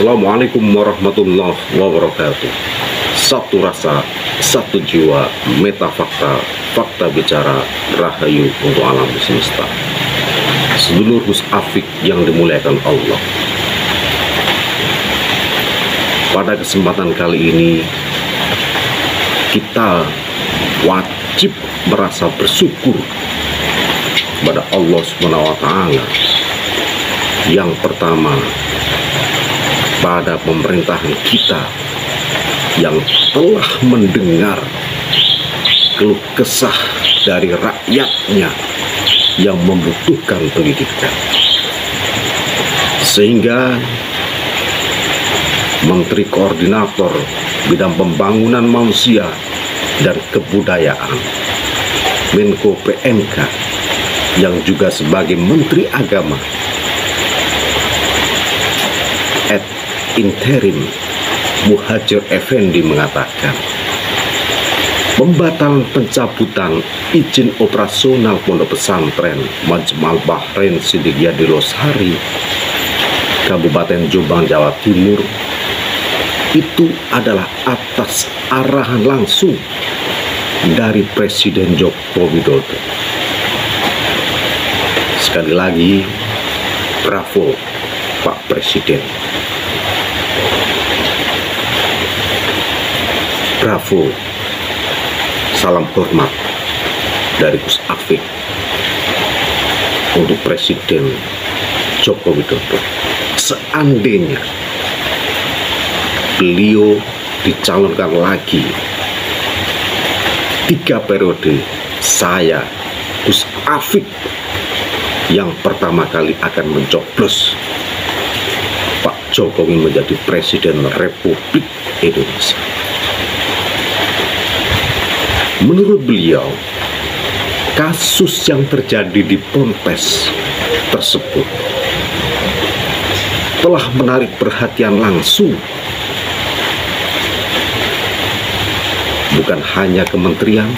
Assalamualaikum warahmatullahi wabarakatuh. Satu rasa, satu jiwa, meta fakta, fakta bicara, rahayu untuk alam semesta. Sedulur Gus Afik yang dimuliakan Allah. Pada kesempatan kali ini, kita wajib merasa bersyukur kepada Allah SWT. Yang pertama, pada pemerintahan kita yang telah mendengar keluh kesah dari rakyatnya yang membutuhkan pendidikan, sehingga Menteri Koordinator Bidang Pembangunan Manusia dan Kebudayaan Menko PMK yang juga sebagai Menteri Agama ad interim Muhajir Effendi mengatakan pembatalan pencabutan izin operasional Pondok Pesantren Majma'al Bahrain Siddiqiyah di Losari, Kabupaten Jombang, Jawa Timur, itu adalah atas arahan langsung dari Presiden Joko Widodo. Sekali lagi, bravo Pak Presiden. Bravo, salam hormat dari Gus Afik untuk Presiden Joko Widodo. Seandainya beliau dicalonkan lagi 3 periode, saya Gus Afik yang pertama kali akan mencoblos Pak Jokowi menjadi Presiden Republik Indonesia. Menurut beliau, kasus yang terjadi di Ponpes tersebut telah menarik perhatian langsung bukan hanya kementerian,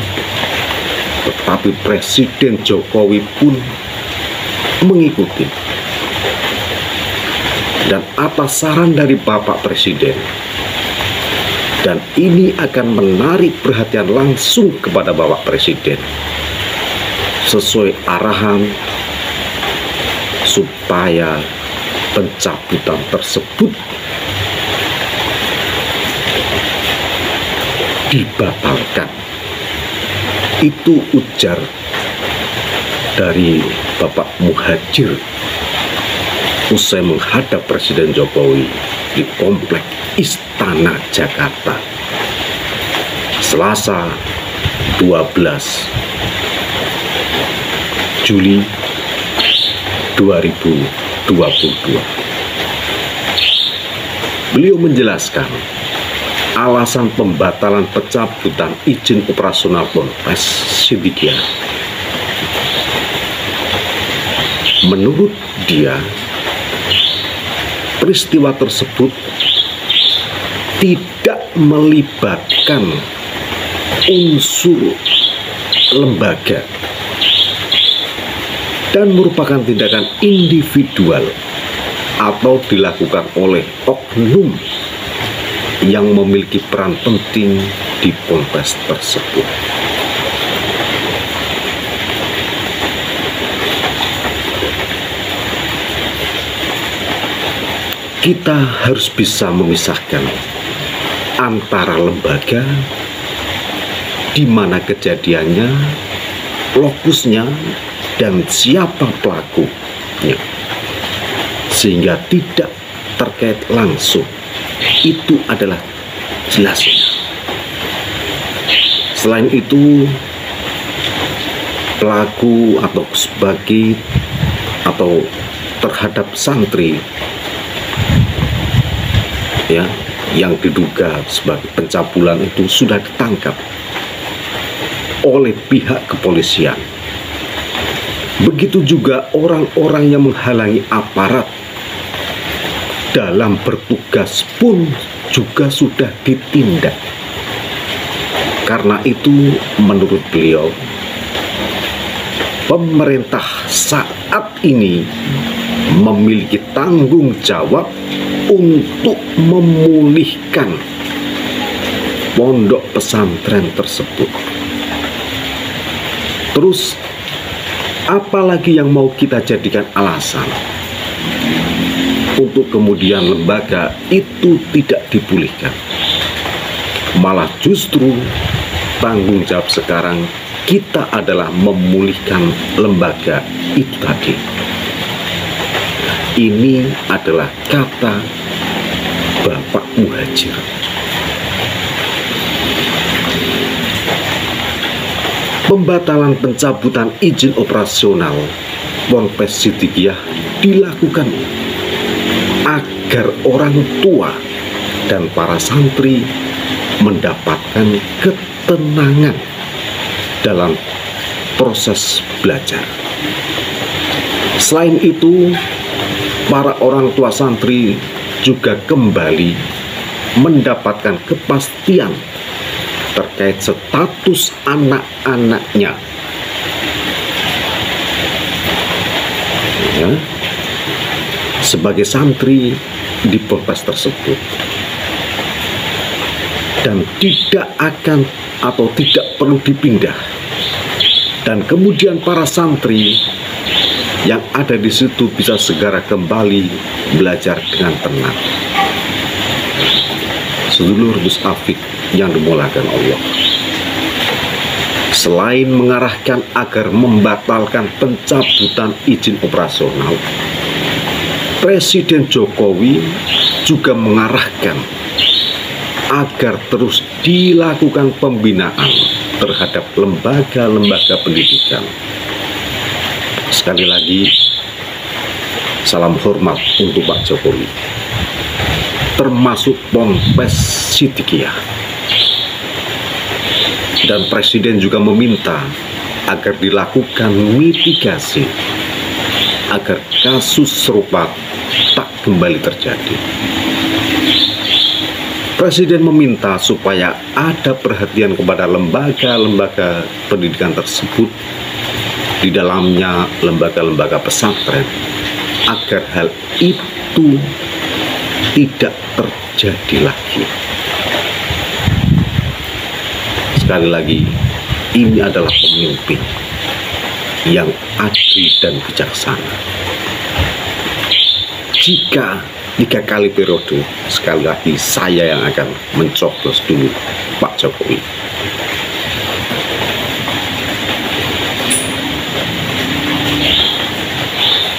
tetapi Presiden Jokowi pun mengikuti. Dan atas saran dari Bapak Presiden, dan ini akan menarik perhatian langsung kepada Bapak Presiden sesuai arahan supaya pencabutan tersebut dibatalkan. Itu ujar dari Bapak Muhajir usai menghadap Presiden Jokowi di Komplek Istana Jakarta Selasa 12 Juli 2022. Beliau menjelaskan alasan pembatalan pencabutan izin operasional Ponpes Siddiqiyah. Menurut dia, peristiwa tersebut tidak melibatkan unsur lembaga dan merupakan tindakan individual atau dilakukan oleh oknum yang memiliki peran penting di Ponpes tersebut. Kita harus bisa memisahkan antara lembaga, di mana kejadiannya, lokusnya, dan siapa pelakunya, sehingga tidak terkait langsung. Itu adalah jelasnya. Selain itu, pelaku atau sebagai atau terhadap santri ya yang diduga sebagai pencabulan itu sudah ditangkap oleh pihak kepolisian. Begitu juga orang-orang yang menghalangi aparat dalam bertugas pun juga sudah ditindak. Karena itu menurut beliau, pemerintah saat ini memiliki tanggung jawab untuk memulihkan pondok pesantren tersebut. Terus, apalagi yang mau kita jadikan alasan untuk kemudian lembaga itu tidak dipulihkan? Malah justru tanggung jawab sekarang kita adalah memulihkan lembaga itu tadi. Ini adalah kata Bapak Muhadjir. Pembatalan pencabutan izin operasional Ponpes Sidikiyah dilakukan agar orang tua dan para santri mendapatkan ketenangan dalam proses belajar. Selain itu, para orang tua santri juga kembali mendapatkan kepastian terkait status anak-anaknya. Ya, sebagai santri di ponpes tersebut, dan tidak akan atau tidak perlu dipindah. Dan kemudian para santri yang ada di situ bisa segera kembali belajar dengan tenang. Sedulur Gus Afik yang dimulakan Allah, selain mengarahkan agar membatalkan pencabutan izin operasional, Presiden Jokowi juga mengarahkan agar terus dilakukan pembinaan terhadap lembaga-lembaga pendidikan. Sekali lagi, salam hormat untuk Pak Jokowi, termasuk Ponpes Sidikiyah. Dan Presiden juga meminta agar dilakukan mitigasi agar kasus serupa tak kembali terjadi. Presiden meminta supaya ada perhatian kepada lembaga-lembaga pendidikan tersebut, di dalamnya lembaga-lembaga pesantren, agar hal itu tidak terjadi lagi. Sekali lagi, ini adalah pemimpin yang adil dan bijaksana. Jika 3 kali periode, sekali lagi saya yang akan mencoblos dulu Pak Jokowi.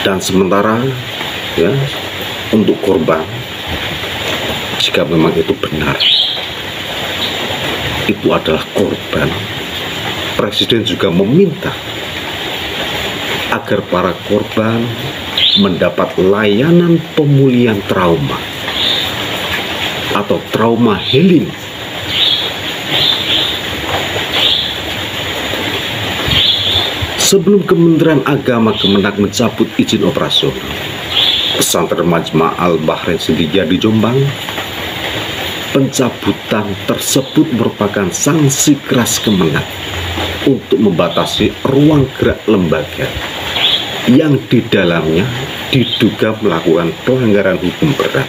Dan sementara ya, untuk korban, jika memang itu benar, itu adalah korban, Presiden juga meminta agar para korban mendapat layanan pemulihan trauma atau trauma healing. Sebelum Kementerian Agama Kemenak mencabut izin operasional pesantren Majma' Al-Bahrain Sidikiyah di Jombang, pencabutan tersebut merupakan sanksi keras Kemenak untuk membatasi ruang gerak lembaga yang di dalamnya diduga melakukan pelanggaran hukum berat.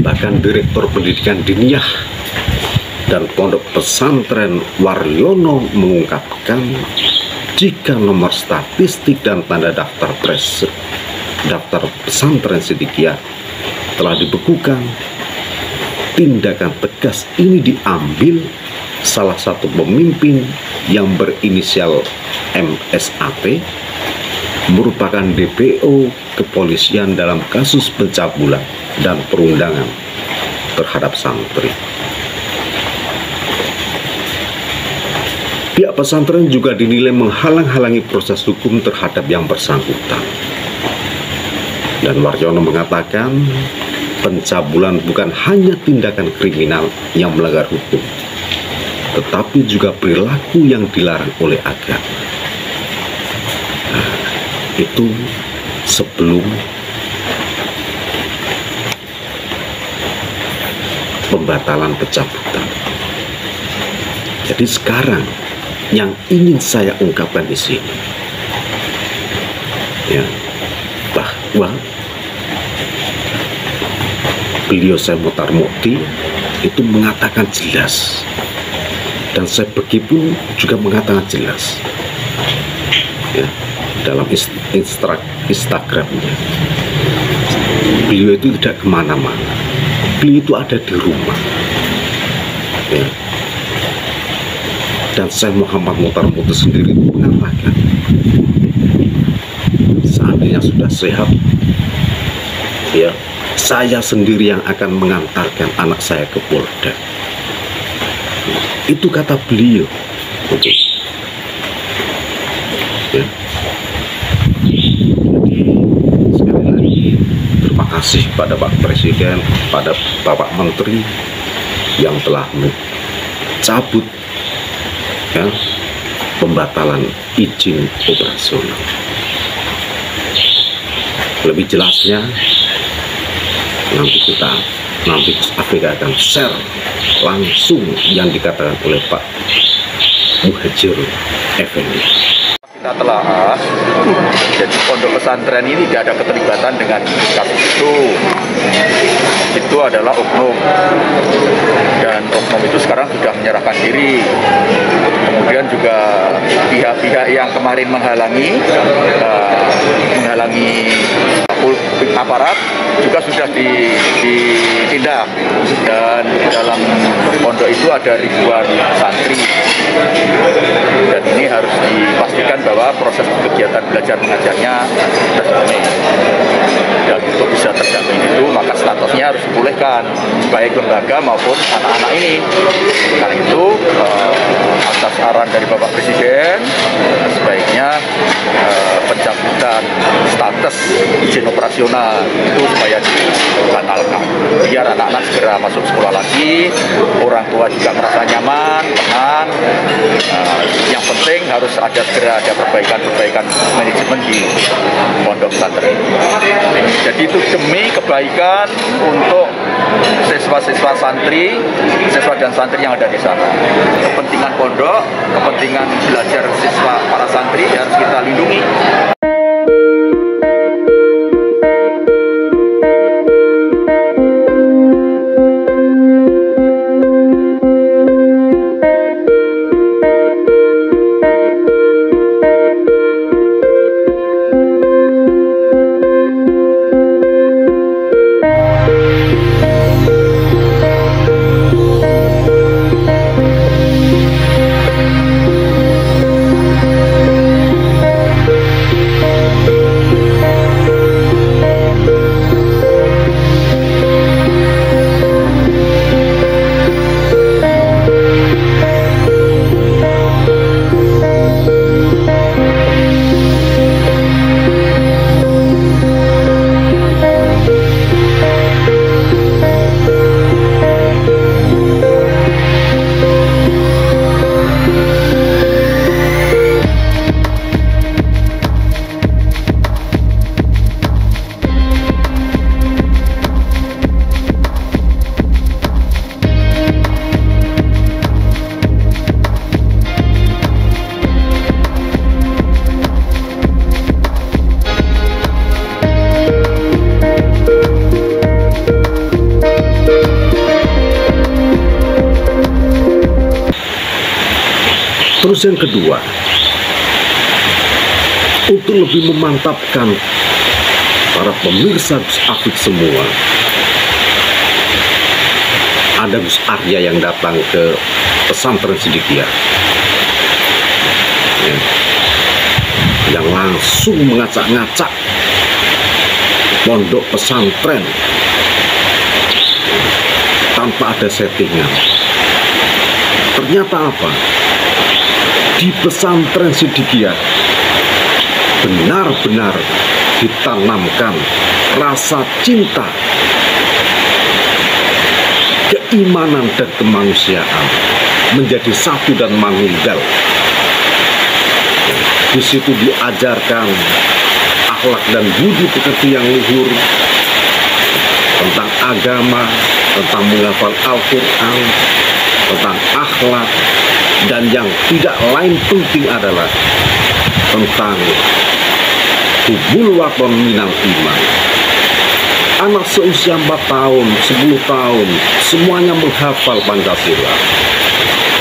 Bahkan Direktur Pendidikan Diniyah dan Pondok Pesantren Waryono mengungkapkan jika nomor statistik dan tanda daftar pesantren Sidikiyah telah dibekukan, tindakan tegas ini diambil salah satu pemimpin yang berinisial MSAT, merupakan DPO kepolisian dalam kasus pencabulan dan perundangan terhadap santri. Pihak pesantren juga dinilai menghalang-halangi proses hukum terhadap yang bersangkutan. Dan Waryono mengatakan, pencabulan bukan hanya tindakan kriminal yang melanggar hukum, tetapi juga perilaku yang dilarang oleh agama. Nah, itu sebelum pembatalan pencabutan. Jadi sekarang yang ingin saya ungkapkan di sini, ya, bahwa beliau Syekh Mokhtar Mukti itu mengatakan jelas, dan Syekh Beki pun juga mengatakan jelas, ya, dalam Instagramnya. Beliau itu tidak kemana-mana, beliau itu ada di rumah, ya. Dan Syekh Muhammad Mokhtar Mukti sendiri mengatakan, seandainya sudah sehat, ya, saya sendiri yang akan mengantarkan anak saya ke Polda. Itu kata beliau. Ya. Jadi sekali lagi terima kasih pada Pak Presiden, pada Bapak Menteri yang telah mencabut, ya, pembatalan izin operasional. Lebih jelasnya nanti Afrika akan share langsung yang dikatakan oleh Pak Muhajir Effendi. Kita telah, jadi pondok pesantren ini tidak ada keterlibatan dengan kasus itu. Itu adalah oknum, dan oknum itu sekarang sudah menyerahkan diri. Kemudian juga pihak-pihak yang kemarin menghalangi aparat juga sudah ditindak, dan dalam pondok itu ada ribuan santri, dan ini harus dipastikan bahwa proses kegiatan belajar mengajarnya terjamin, dan untuk bisa terjamin itu maka statusnya harus dipulihkan baik lembaga maupun anak-anak ini. Karena itu atas saran dari Bapak Presiden, sebaiknya pencabutan status izin operasional itu supaya dibatalkan, biar anak-anak segera masuk sekolah lagi, orang tua juga merasa nyaman, tenang. Yang penting harus segera ada perbaikan manajemen di pondok pesantren. Jadi itu demi kebaikan untuk siswa-siswa santri, siswa dan santri yang ada di sana. Kepentingan pondok, kepentingan belajar siswa para santri harus kita lindungi. Terus yang kedua, untuk lebih memantapkan para pemirsa Gus Afif semua, ada Gus Arya yang datang ke pesantren Sidikiyah, ya, yang langsung mengacak-ngacak pondok pesantren tanpa ada settingan. Ternyata apa? Di pesantren Sidikiyah benar-benar ditanamkan rasa cinta, keimanan dan kemanusiaan menjadi satu dan manunggal. Di situ diajarkan akhlak dan budi pekerti yang luhur, tentang agama, tentang menghafal Al-Quran, tentang akhlak, dan yang tidak lain penting adalah tentang hubul waton minal iman. Anak seusia 4 tahun, 10 tahun, semuanya menghafal Pancasila,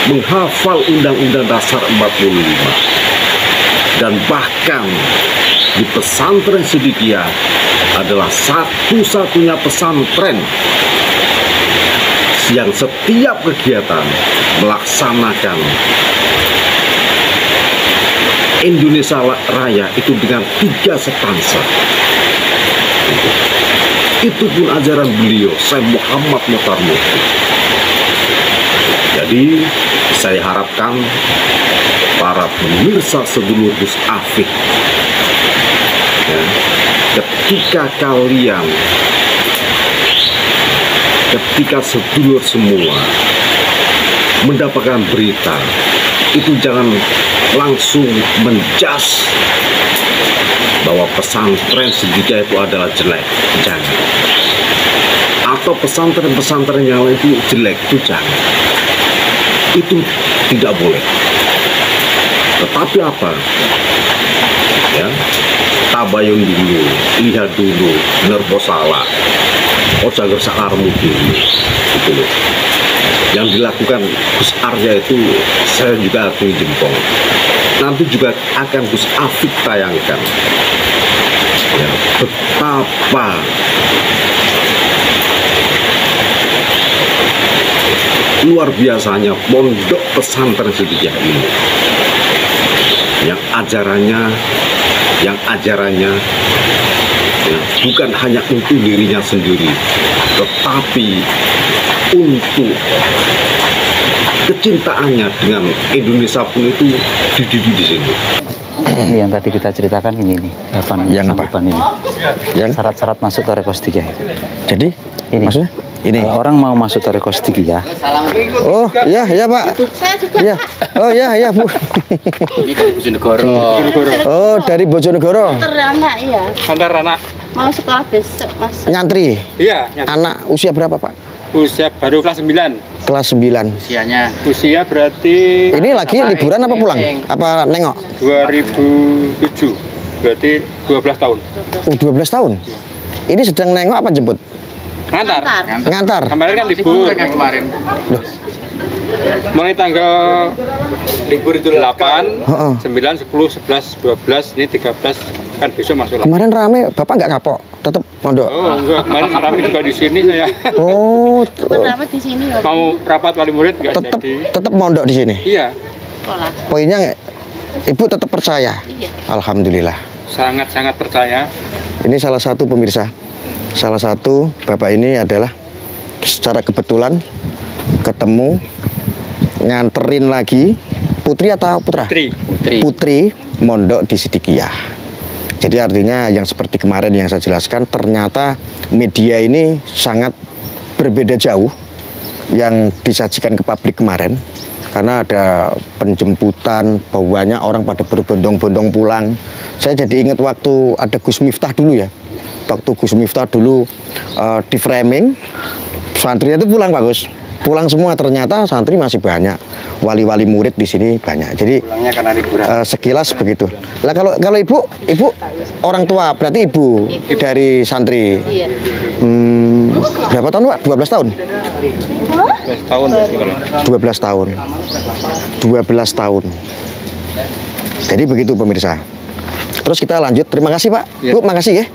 menghafal Undang-Undang Dasar 45. Dan bahkan di pesantren Sidikiyah adalah satu-satunya pesantren yang setiap kegiatan melaksanakan Indonesia Raya itu dengan 3 stansa. Itu pun ajaran beliau, Syekh Muhammad Mokhtar Mufti. Jadi saya harapkan para pemirsa sedulur Gus Afif, ya, ketika sedulur semua mendapatkan berita itu jangan langsung menjas bahwa pesantren Sidikiyah itu adalah jelek, jangan. Atau pesantren-pesantren yang lain itu jelek, itu jangan. Itu tidak boleh. Tetapi apa? Ya, tabayun dulu, lihat dulu, nerbo salah, jaga salarmu dulu, gitu loh. Yang dilakukan Gus Arya itu saya juga akui jempol. Nanti juga akan Gus Afif tayangkan, ya, betapa luar biasanya pondok pesantren Sidikiyah ini, yang ajarannya ya, bukan hanya untuk dirinya sendiri, tetapi untuk kecintaannya dengan Indonesia pun itu dididik di sini. Ini yang tadi kita ceritakan ini nih, yang apa? Ini. Yang Syarat-syarat masuk Thariqah Sidikiyah. jadi Ini. maksudnya ini. Kalau orang mau masuk Thariqah Sidikiyah, Oh iya Pak. Iya. Oh iya Bu. Ini dari Bojonegoro. Oh dari Bojonegoro. Anak iya. Antar anak. Mau sekolah besok Mas. Nyantri. Iya, Anak usia berapa Pak? usia baru kelas 9. Kelas 9. Usia berarti Ini lagi liburan apa pulang? Apa nengok? 2007. Berarti 12 tahun. 12 tahun. Ini sedang nengok apa jemput? Ngantar. Ngantar. Kemarin kan libur. Mulai tanggal libur itu 8, Heeh. 9, 10, 11, 12, ini 13 kan besok masuk lagi. Kemarin rame, Bapak nggak kapok? Tetap mondok. Oh enggak, kemarin kami juga di sini saya Oh, Kenapa di sini ya? mau rapat wali murid nggak tetap jadi. mondok di sini. Iya, Sekolah. Poinnya Ibu tetap percaya. Iya. Alhamdulillah. sangat-sangat percaya. Ini salah satu pemirsa. Salah satu Bapak ini adalah secara kebetulan ketemu nganterin lagi putri atau putra? Putri mondok di Sidikiyah. Jadi artinya yang seperti kemarin yang saya jelaskan, ternyata media ini sangat berbeda jauh yang disajikan ke publik kemarin. Karena ada penjemputan, banyak orang pada berbondong-bondong pulang. Saya jadi ingat waktu ada Gus Miftah dulu ya. Waktu Gus Miftah dulu di framing, santrinya itu pulang Pak Gus. Pulang semua, ternyata santri masih banyak. Wali-wali murid di sini banyak. Jadi Pulangnya karena liburan. sekilas begitu. Lah kalau ibu orang tua, berarti ibu dari santri. Iya. Berapa tahun Pak? 12 tahun? 12 tahun berarti kalau. 12 tahun. 12 tahun. Jadi begitu pemirsa. Terus kita lanjut. Terima kasih Pak. Bu, makasih ya.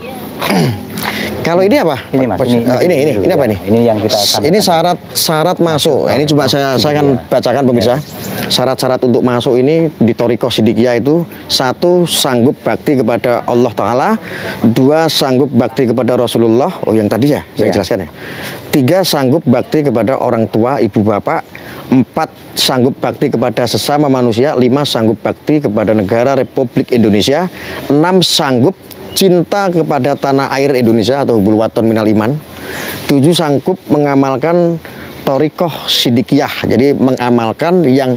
Kalau ini apa? Ini Mas, ini apa nih? Ini yang kita Ini syarat masuk. Ini coba saya akan bacakan pemirsa. Syarat-syarat untuk masuk ini di Thariqah Sidikiyah itu: 1. Sanggup bakti kepada Allah Ta'ala. 2. Sanggup bakti kepada Rasulullah. Oh yang tadi ya saya jelaskan ya. 3. Sanggup bakti kepada orang tua, ibu bapak. 4. Sanggup bakti kepada sesama manusia. 5. Sanggup bakti kepada negara Republik Indonesia. 6. Sanggup cinta kepada tanah air Indonesia atau hubul waton minal iman. 7. Sanggup mengamalkan Thariqah Sidikiyah, jadi mengamalkan yang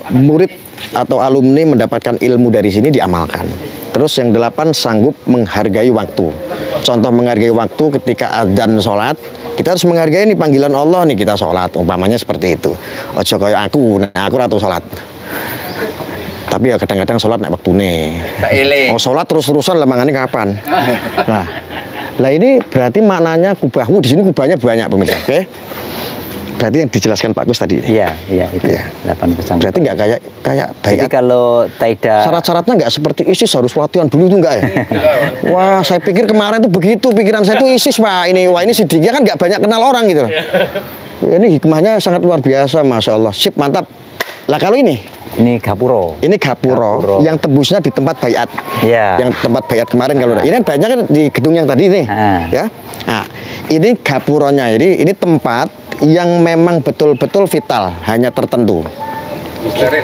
murid atau alumni mendapatkan ilmu dari sini diamalkan. Terus yang 8. Sanggup menghargai waktu. Contoh menghargai waktu ketika adzan sholat, kita harus menghargai nih panggilan Allah nih, kita sholat umpamanya seperti itu. Ojo kaya aku ratu sholat. Tapi ya kadang-kadang sholat nek wektune. Oh sholat terus-terusan lemangane kapan? Nah ini berarti maknanya kubahmu di sini kubahnya banyak pemirsa, oke? Berarti yang dijelaskan Pak Gus tadi. Iya itu Iya. 8 pasang. Berarti nggak kayak Jadi bayat. kalau taida Syarat-syaratnya nggak seperti ISIS harus latihan dulu tuh nggak ya? Wah, saya pikir kemarin tuh begitu pikiran saya tuh ISIS Pak. Ini sidiknya kan nggak banyak kenal orang gitu. Ini hikmahnya sangat luar biasa, masya Allah. Sip, mantap. Lah kalau ini gapuro. ini gapuro yang tembusnya di tempat bayat. Iya. Yang tempat bayat kemarin kalau ini kan bayatnya kan di gedung yang tadi nih. Ya. Nah, ini gapuronya. Ini tempat yang memang betul-betul vital, hanya tertentu.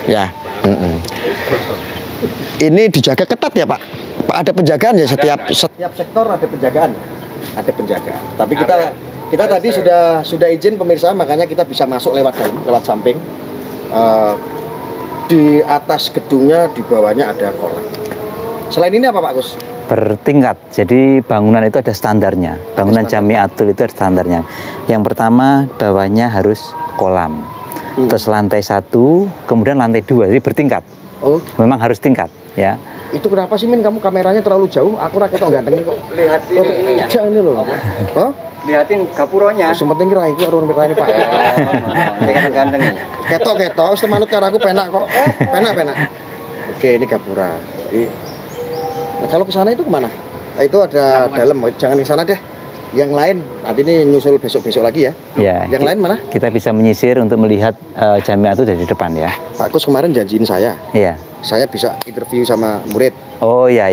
Ya. Ini dijaga ketat ya Pak. Pak ada penjagaan ya setiap sektor ada penjagaan. Ada penjagaan. Tapi kita tadi sudah izin pemirsa, makanya kita bisa masuk lewat dalam, lewat samping. Di atas gedungnya, di bawahnya ada kolam. Selain ini apa Pak Gus? Bertingkat, jadi bangunan itu ada standarnya. Bangunan Jamiatul itu ada standarnya. Yang pertama bawahnya harus kolam, terus lantai 1, kemudian lantai 2, jadi bertingkat. Oh, Memang harus tingkat, ya. itu kenapa sih Min? Kamu kameranya terlalu jauh? Aku rakyat ganteng kok. Lihat ini. Jangan ini loh. Hah? Lihatin gapuronya. Sementing kira iki orang ini Pak. Ganteng. Ketok, semanut karo aku penak kok. Penak. Oke, ini gapura. Nah, kalau ke sana itu kemana? Nah, itu ada dalam, jangan ke sana deh. Yang lain nanti ini nyusul besok-besok lagi ya. Ya. Yang lain mana? Kita bisa menyisir untuk melihat Jamiatul dari depan ya. Pak Gus kemarin janjiin saya. Iya. Saya bisa interview sama murid. Oh iya.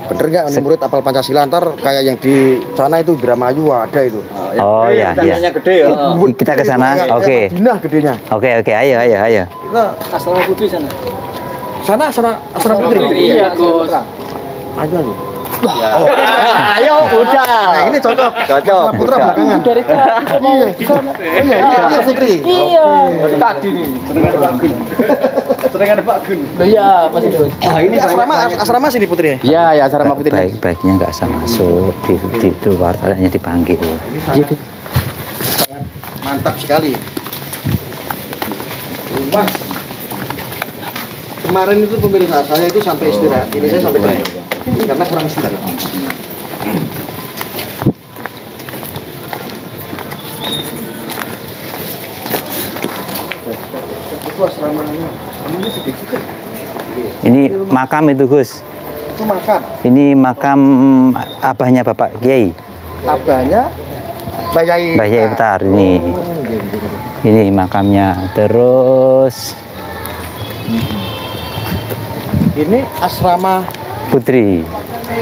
Bener nggak ini murid apal Pancasila ntar kayak yang di sana itu Indramayu ada itu. Oh iya. Gede ya. Kita ke sana. Oke. Nah gedenya. Oke, ayo. Kita Asrama Putri sana. sana asrama putri. Iya, Gus. Ayo. Ayo, udah. Nah, ini cocok. Cocok. Putra belakangan. Dari Iya, Fikri. Iya. Tadi nih. Serengan Pak Gun. Iya, Mas Gus. Ini asrama sini Putri. Iya, ya asrama Putri. Baiknya nggak usah masuk di luar, hanya dipanggil. Mantap sekali. Wah. Kemarin itu pemirsa saya itu sampai istirahat. Ini saya sampai jam karena kurang istirahat. Itu asramanya. Ini sedikit. Ini makam itu Gus. Itu makan. Ini makam abahnya Bapak Kiai. Abahnya Bayai. Bayai Iftar ini. Ini makamnya. Terus Ini asrama Putri.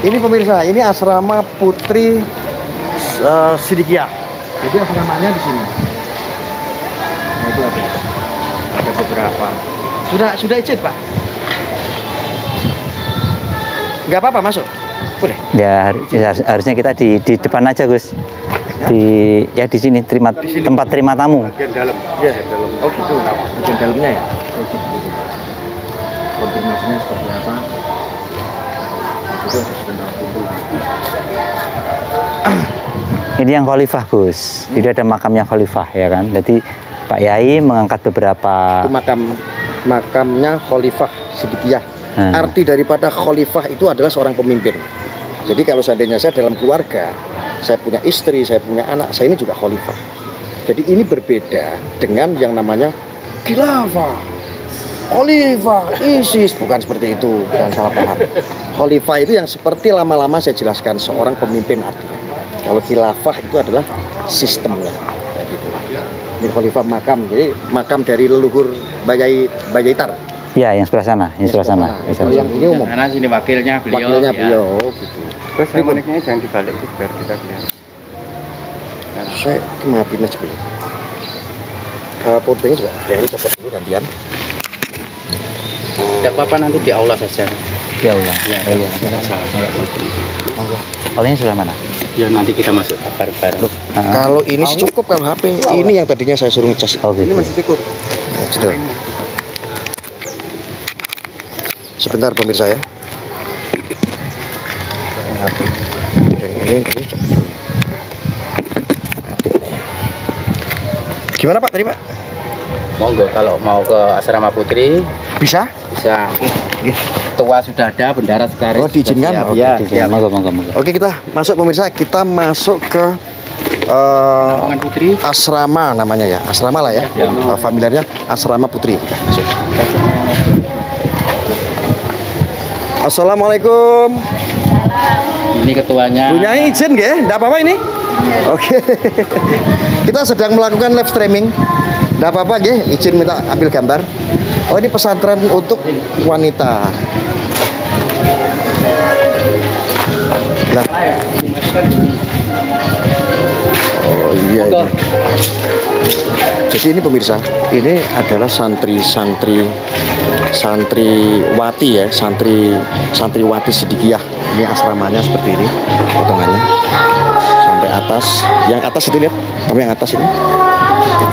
Ini pemirsa, ini asrama Putri Sidikiyah. Jadi asramanya di sini. Nah, itu ada beberapa. Sudah izin Pak? Nggak apa-apa masuk. Boleh. Ya harusnya kita di depan aja Gus. Di sini tempat terima tamu. Bagian dalam. Iya, dalam. Oh gitu. Bagian dalamnya ya. Konfirmasinya seperti apa? Ini yang khalifah Gus. Jadi ada makamnya khalifah ya kan. Jadi Pak Yai mengangkat beberapa. Itu makamnya Khalifah Sidikiyah. Arti daripada khalifah itu adalah seorang pemimpin. Jadi kalau seandainya saya dalam keluarga, saya punya istri, saya punya anak, saya ini juga khalifah. Jadi ini berbeda dengan yang namanya khilafah, khalifah, ISIS, bukan seperti itu, jangan salah paham. Khalifah itu yang seperti lama-lama saya jelaskan, seorang pemimpin artinya. Kalau khilafah itu adalah sistemnya. Kayak gitu. Ini khalifah makam, jadi makam dari leluhur Bayaitar. Ya, yang sebelah sana, Kalau yang ini umum. Karena sini wakilnya beliau. Wakilnya beliau, gitu. Terus harmoniknya jangan dibalik itu biar kita lihat. Saya maafin aja dulu. Portenya juga dari copot dulu gantian. Tidak apa-apa nanti di aula saja. Ya Allah. Ya, Iya. Aulanya sebelah mana? Ya nanti kita masuk bareng-bareng. Kalau ini sih cukup kalau HP. Ini yang tadinya saya suruh ngecas. Oh, gitu. Ini masih cukup. Sudah. Sebentar pemirsa ya. Ini. Gimana Pak tadi Pak? Monggo kalau mau ke asrama Putri Bisa? Bisa. Tua sudah ada, bendara sekarang. Oh, diizinkan? Siap. Oke, Ya, Ya, monggo, monggo, monggo. Oke, kita masuk pemirsa, kita masuk ke Rombongan Putri. asrama namanya ya, asrama lah ya, familiarnya asrama Putri. Kita masuk. Assalamualaikum. Ini ketuanya. Punya izin nggih? Enggak apa-apa ini? Oke. Kita sedang melakukan live streaming. Enggak apa-apa nggih, izin minta ambil gambar. Oh, ini pesantren untuk wanita. Lah. Oh iya. Jadi ini pemirsa, ini adalah santriwati ya, santriwati Sidikiyah. Ini asramanya seperti ini, potongannya sampai atas. Yang atas itu lihat, kamu yang atas ini,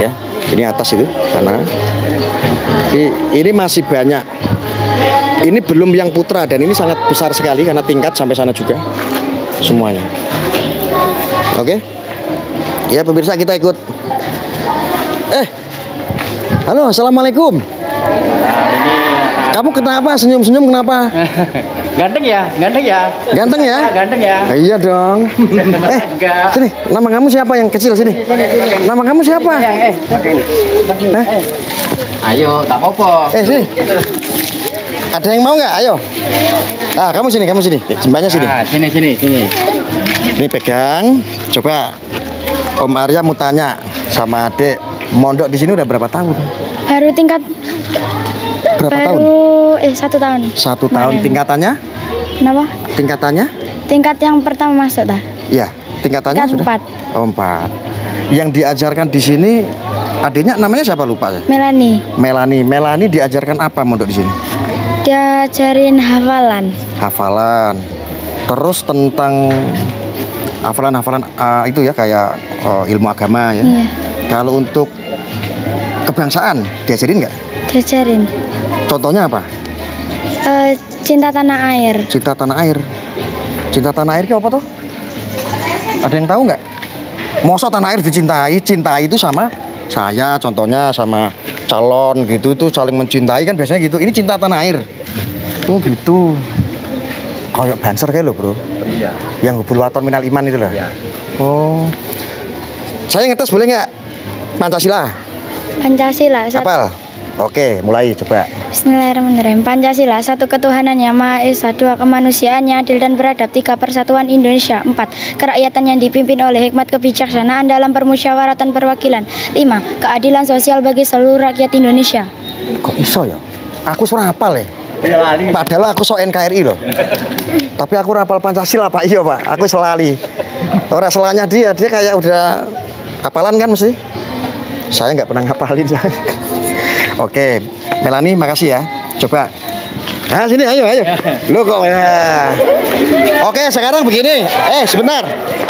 ya. Ini atas itu, karena ini masih banyak. Ini belum yang putra dan ini sangat besar sekali karena tingkat sampai sana juga semuanya. Oke, ya pemirsa kita ikut. Halo, assalamualaikum. Kamu kenapa senyum-senyum kenapa? Ganteng ya, ganteng ya. Ganteng ya? Ganteng ya. Iya dong. Enggak. Sini, nama kamu siapa yang kecil sini? Nama kamu siapa? Ayo, tak apa-apa. Sini. Ada yang mau nggak? Ayo. Ah, kamu sini. Jembanya sini. Ah, sini. Ini pegang. Coba Om Arya mau tanya sama adik, mondok di sini udah berapa tahun? Baru tingkat Berapa tahun? 1 tahun. 1 tahun. Tingkatannya? Kenapa? Tingkatannya? Tingkat yang pertama masuk dah. Iya, tingkatannya Tingkat sudah. 4. Oh, 4. Yang diajarkan di sini adiknya namanya siapa lupa ya? Melani. Melani diajarkan apa mondok di sini? Diajarin hafalan. Hafalan. Terus tentang hafalan itu ya kayak ilmu agama ya. Iya. Kalau untuk kebangsaan diajarin nggak? Diajarin. Contohnya apa? Cinta tanah air. Cinta tanah air. Cinta tanah air itu apa tuh? Ada yang tahu nggak? Masa tanah air dicintai? Cintai itu sama saya, contohnya sama calon gitu itu saling mencintai kan biasanya gitu. Ini cinta tanah air. Oh gitu. Kayak banser kayak lo bro. Iya. Yang hubul waton minal iman itu loh. Iya. Oh. Saya ngetes boleh nggak? Pancasila. Pancasila. Hafal. Oke, mulai coba. Bismillahirrahmanirrahim. Pancasila, 1 ketuhanan yang Maha Esa, 2 kemanusiaan yang adil dan beradab, 3 persatuan Indonesia, 4 kerakyatan yang dipimpin oleh hikmat kebijaksanaan dalam permusyawaratan perwakilan, 5 keadilan sosial bagi seluruh rakyat Indonesia. Kok iso ya? Aku surah hafal ya. Padahal aku so NKRI loh. Tapi aku rapal Pancasila Pak. Iya Pak, aku selali. Orang selanya dia kayak udah hafalan kan mesti. Saya nggak pernah ngapalin. Oke, Melani makasih ya. Coba. Nah sini ayo. Lo kok ya. Oke sekarang begini. Sebentar.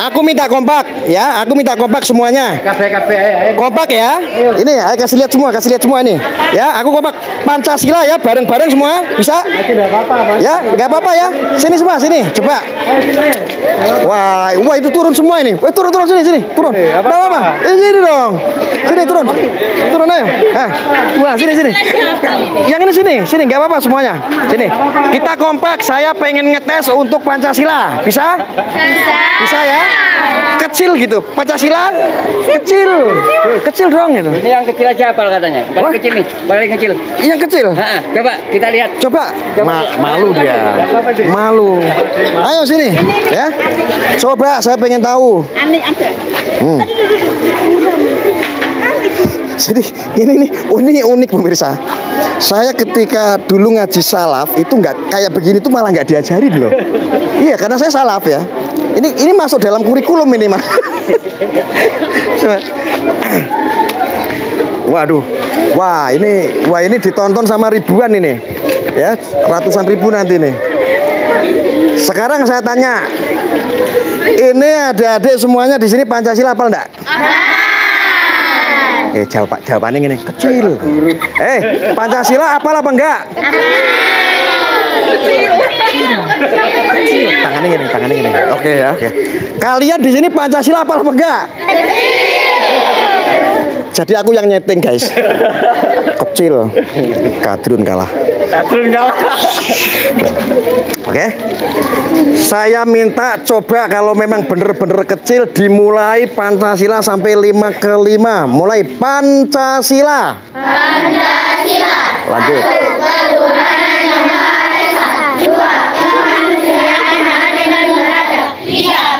Aku minta kompak ya. Aku minta kompak semuanya. Ayo. Kompak ya. Ini ayo kasih lihat semua ini. Ya, aku kompak Pancasila ya, bareng-bareng semua. Bisa? Ya, nggak apa-apa ya. Sini semua, sini. Coba. Wah, itu turun semua ini. Turun sini. Turun. Nggak apa-apa. Sini dong. Sini turun. Turun ayo. Wah, sini. Yang ini sini. Nggak apa-apa semuanya. Sini. Kita kompak. Saya pengen ngetes untuk Pancasila. Bisa? Bisa ya? Kecil gitu. Pancasila kecil dong gitu. Ini yang kecil aja hafal katanya. Paling kecil nih, paling kecil. Yang kecil. Coba kita lihat. Coba. Malu dia. Malu. Ayo sini, ya. Coba saya pengen tahu. Jadi ini unik pemirsa. Saya ketika dulu ngaji salaf itu nggak kayak begini tuh malah nggak diajarin loh. Iya karena saya salaf ya. Ini masuk dalam kurikulum ini mah. Waduh, wah ini ditonton sama ribuan ini, ya ratusan ribu nanti nih. Sekarang saya tanya, ini adik-adik semuanya di sini Pancasila hafal enggak? Jawabannya gini, kecil. Pancasila hafal apa enggak? Tangannya gini. Oke ya. Kalian di sini Pancasila hafal apa enggak? Jadi aku yang nyeting guys. kecil. Kadrun kalah. Oke. Saya minta coba kalau memang bener-bener kecil dimulai Pancasila sampai 5 ke 5. Mulai Pancasila. Pancasila. Lanjut.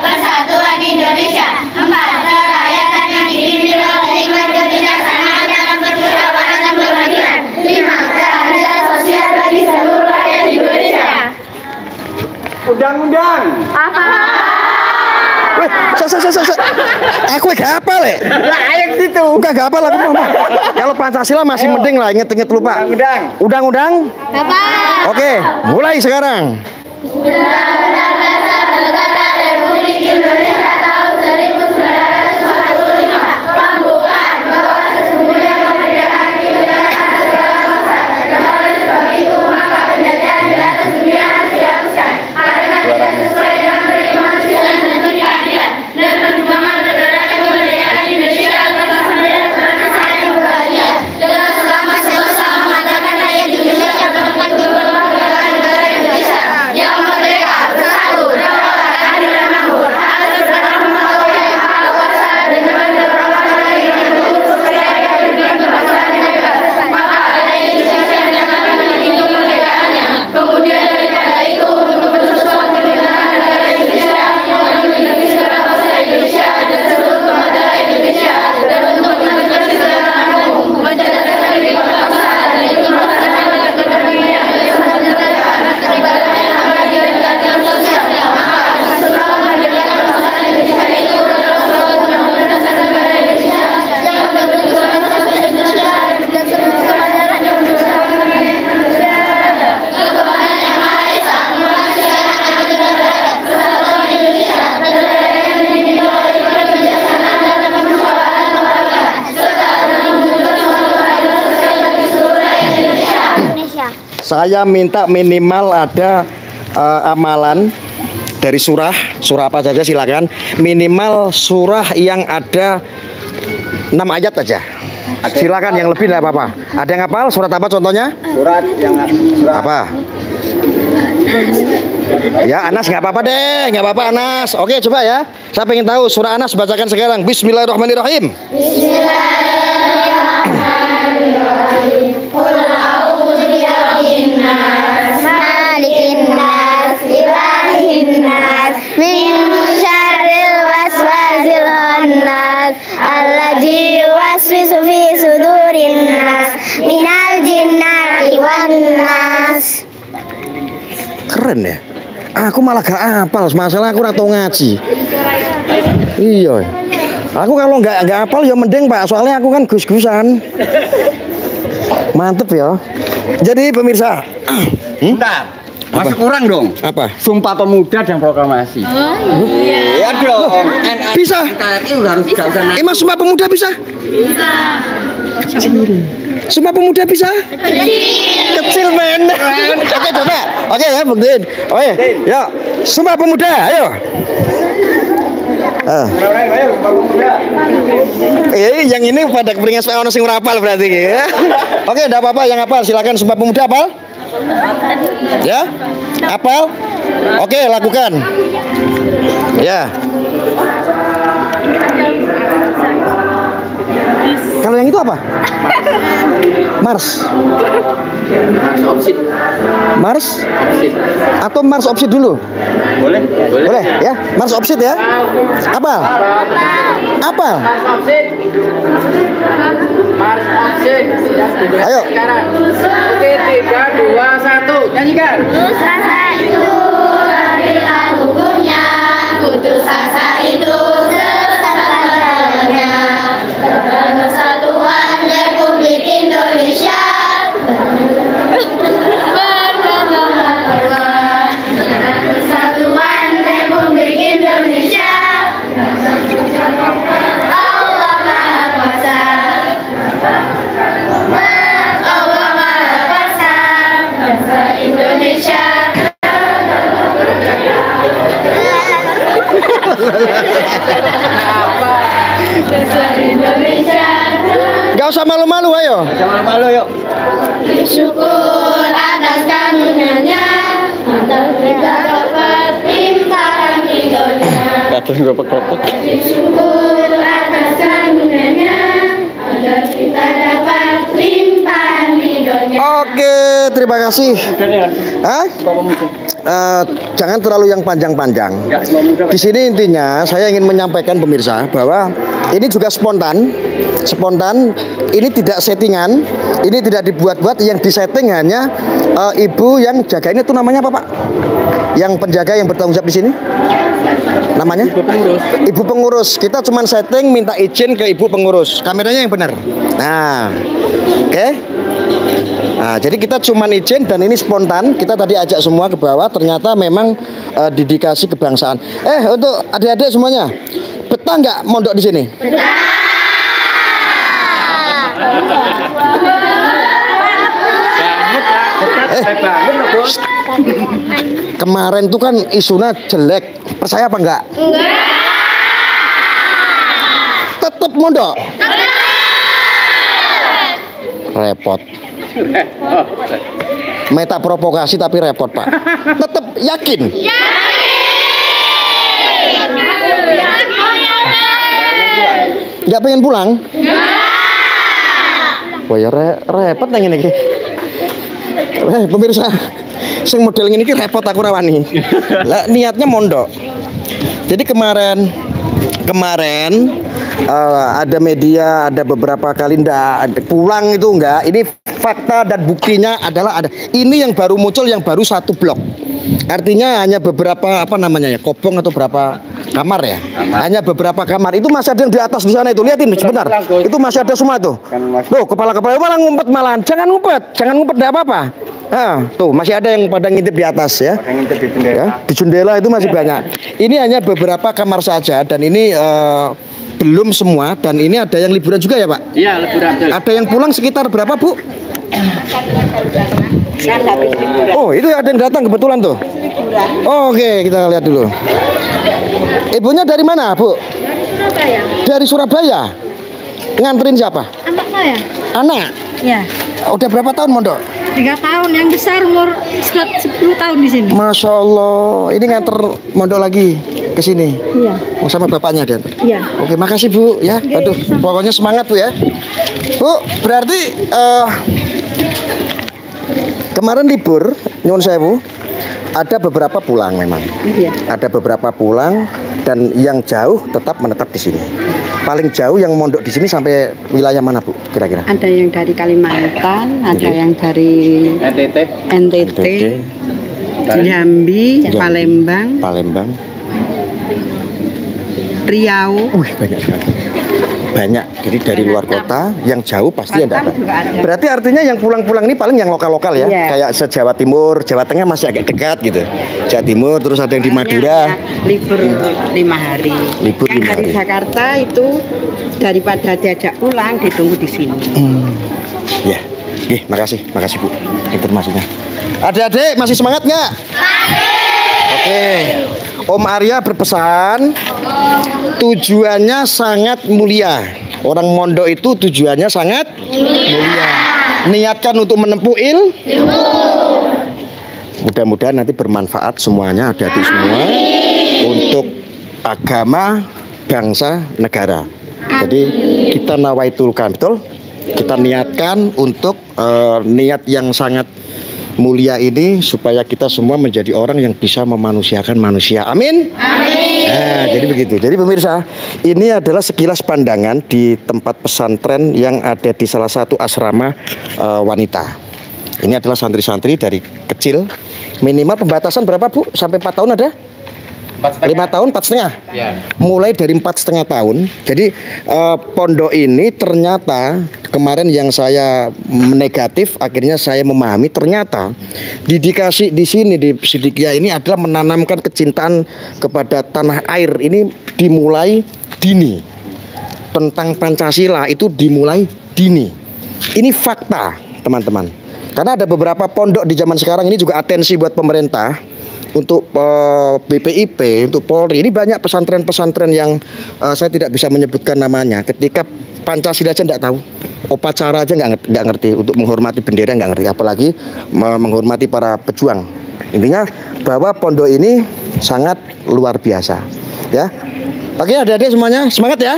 Persatuan Indonesia. 4. Kerakyatan yang dipimpin oleh hikmat kebijaksanaan dalam bermusyawarah dan berkeadilan. 5. Keadilan sosial bagi seluruh rakyat Indonesia. Undang-undang. Apa? Weh, aku gak hafal ya? Ayat itu. Enggak hafal aku mama. Kalau Pancasila masih mending lah, inget-inget lupa. Undang-undang. Undang-undang? Apa? Oke, mulai sekarang. Undang-Undang Dasar Negara Republik Indonesia tahun 1945 pembukaan bahwa sesungguhnya kemerdekaan itu adalah segala bangsa dan oleh sebab itu maka penjajahan di atas dunia harus dihapuskan karena tidak sesuai dengan kemanusiaan dan keadilan dan perjuangan berdasarkan kemerdekaan Indonesia agar bangsa dan bangsa yang berbahagia dengan selama sama mengatakan rakyat Indonesia berdepan kemerdekaan negara Indonesia yang merdeka, bersatu, berdaulat, adil dan makmur, atas segala mengetahui yang maha kuasa dan dengan berperang lagi untuk rakyat dan kebangsaan yang bebas. Maka ada Indonesia yang dapat memiliki kemerdekaannya. Kemudian daripada itu untuk mempersusun kemerdekaan negara Indonesia yang memiliki segala bangsa Indonesia dan seluruh negara Indonesia dan untuk menegakkan segala hukum, mencerdaskan kebangsaan dan itu melaksanakan kepentingan yang negara negara yang akan diadakan sosial. Maka setelah kemerdekaan bangsa Indonesia itu adalah suatu berdasarkan negara Indonesia yang berbentuk bangsa Indonesia dan seluruh kesadaran yang bersama Indonesia. Ketuhanan yang Maha Esa melaksanakan negara kesatuan Indonesia negara yang dipimpin oleh kebijaksanaan dan permusyawaratan kebangsaan serta mewujudkan suatu keadilan sosial bagi seluruh rakyat Indonesia. Saya minta minimal ada amalan dari surah apa saja silakan. Minimal surah yang ada 6 ayat aja. Silakan, yang lebih tidak apa-apa. Ada yang hafal surat apa contohnya? Surat yang surat Apa? Ya Anas nggak apa-apa deh, nggak apa-apa Anas. Oke coba ya. Saya pengen tahu surah Anas, bacakan sekarang. Bismillahirrahmanirrahim. Malikin nas, ilahin nas, min syarril waswasil khannas, alladzi yuwaswisu fi sudurin nas, minal jinnati wan nas. Keren ya. Aku malah gak hafal, masalah aku ora tau ngaji. Iya. Aku kalau nggak hafal ya mending Pak, soalnya aku kan gus-gusan. Mantep ya. Jadi pemirsa, Bentar. Masih kurang dong. apa? Sumpah Pemuda dan Proklamasi. Iya dong. Bisa? NKRI harus digaungkan. Emang Sumpah Pemuda bisa? Sumpah Pemuda bisa? Kecil men. Oke coba. Oke ya buktiin. Oke, ya. Sumpah Pemuda, ayo. Yang ini pada keperingan supaya ono sing ora hafal berarti ya. Oke, enggak apa-apa, yang hafal silakan. Sumpah Pemuda hafal? Ya? Hafal? Oke, lakukan. Ya. Kalau yang itu apa? Mars. Mars? Atau Mars opsit dulu? Boleh? Boleh ya? Mars opsit ya? Apa? Apa? Mars opsit. Ayo. Sekarang. Oke, 3, 2, 1. Nyanyikan. Asa itu adalah hukumnya, putus asa itu sesat-sasarannya. Persatuan Republik Indonesia. Persatuan Republik Indonesia. Allah Maha Kuasa. Allah Maha Kuasa. Bangsa Indonesia. Bangsa Indonesia. Gak usah malu-malu, ayo. Malu-malu yuk. Syukur atas karunia-Nya, atas kita dapat limpahan ridho-Nya. Syukur atas karunia-Nya, agar kita dapat limpahan ridho-Nya. Oke, terima kasih. Hah? Jangan terlalu yang panjang-panjang. Di sini intinya saya ingin menyampaikan pemirsa bahwa ini juga spontan. Spontan, ini tidak settingan, ini tidak dibuat-buat. Yang disetting hanya ibu yang jaga ini, tuh namanya apa Pak? Yang penjaga yang bertanggung jawab di sini? Namanya? Ibu pengurus. Kita cuma setting, minta izin ke ibu pengurus. Kameranya yang benar. Nah, oke. Nah, jadi kita cuma izin dan ini spontan. Kita tadi ajak semua ke bawah. Ternyata memang dedikasi kebangsaan. Untuk adik-adik semuanya, betah nggak mondok di sini? Kemarin tuh kan isunya jelek. Percaya apa enggak? Tetap mondok. Repot. Meta provokasi tapi repot Pak. Tetap yakin. Nggak pengen pulang? Wah ya repot nang ngene iki. Pemirsa, sing model ngene iki repot aku rawani. Lah niatnya mondok. Jadi kemarin ada media, ada beberapa kali ndak pulang itu enggak. Ini fakta dan buktinya adalah ada. Ini yang baru muncul, yang baru 1 blok. Artinya hanya beberapa kobong atau berapa kamar ya? Hanya beberapa kamar. Itu masih ada yang di atas di sana itu. Lihatin sebentar. Itu masih ada semua tuh. Tuh kepala-kepala malah ngumpet malahan. Jangan ngumpet enggak apa-apa. Tuh masih ada yang pada ngintip di atas ya. Di jendela itu masih banyak. Ini hanya beberapa kamar saja dan ini belum semua, dan ini ada yang liburan juga ya Pak? Iya, liburan. Ada yang pulang sekitar berapa Bu? Oh, itu ada yang datang kebetulan tuh. Oke, kita lihat dulu. Ibunya dari mana Bu? Surabaya. Dari Surabaya. Nganterin siapa? Anak saya. Anak? Ya. Udah berapa tahun mondok? 3 tahun, yang besar umur 10 tahun di sini. Masya Allah, ini nganter mondok lagi ke sini. Iya. Sama bapaknya dan. Iya. Oke, makasih Bu ya. Aduh, pokoknya semangat Bu ya. Bu, berarti kemarin libur, nyuwun sewu, ada beberapa pulang memang. Iya. Ada beberapa pulang dan yang jauh tetap menetap di sini. Paling jauh yang mondok di sini sampai wilayah mana Bu kira-kira? Ada yang dari Kalimantan, ada yang dari NTT, Jambi, Palembang, Riau. Banyak sekali. Banyak. Jadi dari luar kota, yang jauh pasti ada. Berarti artinya yang pulang-pulang ini paling yang lokal-lokal ya. Kayak se-Jawa Timur, Jawa Tengah masih agak dekat gitu. Jawa Timur, terus ada yang di Madura. Libur 5 hari. Libur 5 hari. Dari Jakarta itu daripada diajak pulang ditunggu di sini. Ya. Makasih Bu informasinya. Adik-adik masih semangat nggak? Oke. Om Arya berpesan, tujuannya sangat mulia. Orang mondok itu tujuannya sangat mulia. Niatkan untuk menempuh ilmu. Mudah-mudahan nanti bermanfaat semuanya, adik-adik semua, untuk agama, bangsa, negara. Jadi kita nawaitulkan, betul? Kita niatkan untuk niat yang sangat mulia ini supaya kita semua menjadi orang yang bisa memanusiakan manusia. Amin. Nah, jadi begitu. Jadi pemirsa, ini adalah sekilas pandangan di tempat pesantren yang ada di salah satu asrama wanita. Ini adalah santri-santri dari kecil. Minimal pembatasan berapa Bu? Sampai 4 tahun ada? 5 tahun, 4,5. Ya. Mulai dari 4,5 tahun. Jadi pondok ini ternyata kemarin yang saya negatif, akhirnya saya memahami ternyata dedikasi di sini di Siddiqiyah ini adalah menanamkan kecintaan kepada tanah air. Ini dimulai dini. Tentang Pancasila itu dimulai dini. Ini fakta, teman-teman. Karena ada beberapa pondok di zaman sekarang ini juga atensi buat pemerintah. Untuk BPIP, untuk Polri, ini banyak pesantren-pesantren yang saya tidak bisa menyebutkan namanya. Ketika Pancasila aja tidak tahu, upacara aja nggak ngerti, untuk menghormati bendera nggak ngerti, apalagi menghormati para pejuang. Intinya bahwa pondok ini sangat luar biasa, ya. Oke, adik-adik semuanya semangat ya.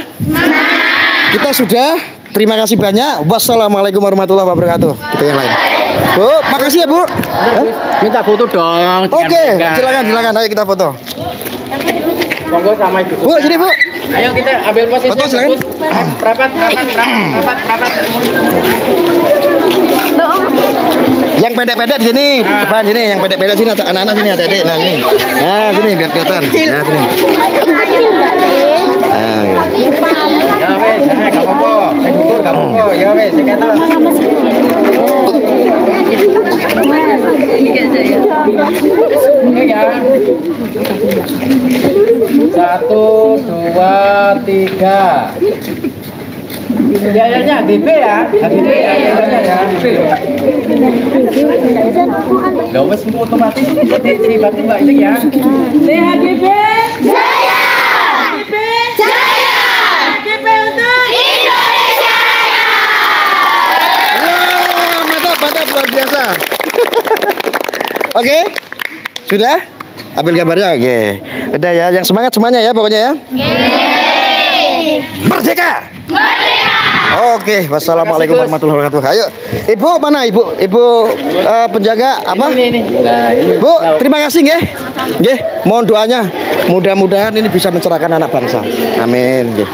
Kita sudah, terima kasih banyak. Wassalamualaikum warahmatullahi wabarakatuh. Kita yang lain. Bu, makasih ya Bu. Minta foto dong. Oke, silakan, ayo kita foto. Monggo sama Ibu. Bu, sini Bu. Ayo kita ambil posisi. Foto silakan. Rapat. Yang pendek-pendek di sini, depan sini, yang pendek-pendek sini, anak-anak sini, adik-adik. Nah, sini. Nah, sini biar kelihatan. Nah, sini. Nah, Ya wes, enggak apa-apa. Enggak apa-apa. Ya wes, sekitar. Oke ya. 1, 2, 3. Ya, DP ya. DP ya. Loh, wes otomatis tiba-tiba itu ya. DP. Jaya! DP. Jaya! DP untuk Indonesia. mantap, luar biasa. Oke, sudah? Ambil gambarnya, oke. Udah ya, yang semangat semuanya ya pokoknya ya. Merdeka! Merdeka! Oke, wassalamualaikum warahmatullahi wabarakatuh. Ayo, Ibu mana Ibu? Ibu penjaga apa? Bu, terima kasih nggih. Nggih, mohon doanya. Mudah-mudahan ini bisa mencerahkan anak bangsa. Amin. Nggih.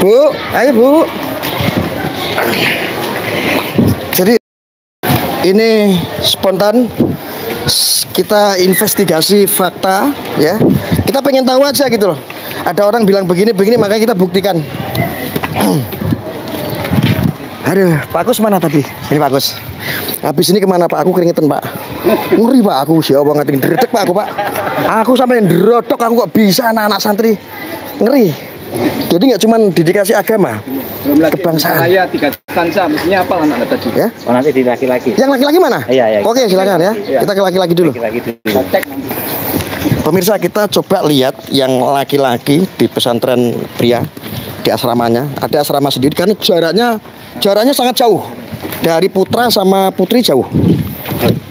Bu, ayo Bu. Jadi ini spontan, kita investigasi fakta ya. Kita pengen tahu aja gitu loh. Ada orang bilang begini makanya kita buktikan. Aduh, Pak Kus mana tadi? Ini Pak Kus. Habis ini kemana Pak? Aku keringetan Pak. Ngeri Pak aku, siapa banget ini dredeg Pak aku Pak. Aku sampai ndrodok, aku kok bisa anak-anak santri. Ngeri. Jadi nggak cuma dedikasi agama, kebangsaan. Saya 3 stansa, mestinya apa anak tadi? Ya? Oh, nanti di laki-laki. Yang laki-laki mana? Iya. Oke, silakan ya. Kita ke laki-laki dulu. Pemirsa, kita coba lihat yang laki-laki di pesantren pria, di asramanya. Ada asrama sendiri karena jaraknya sangat jauh. Dari putra sama putri jauh.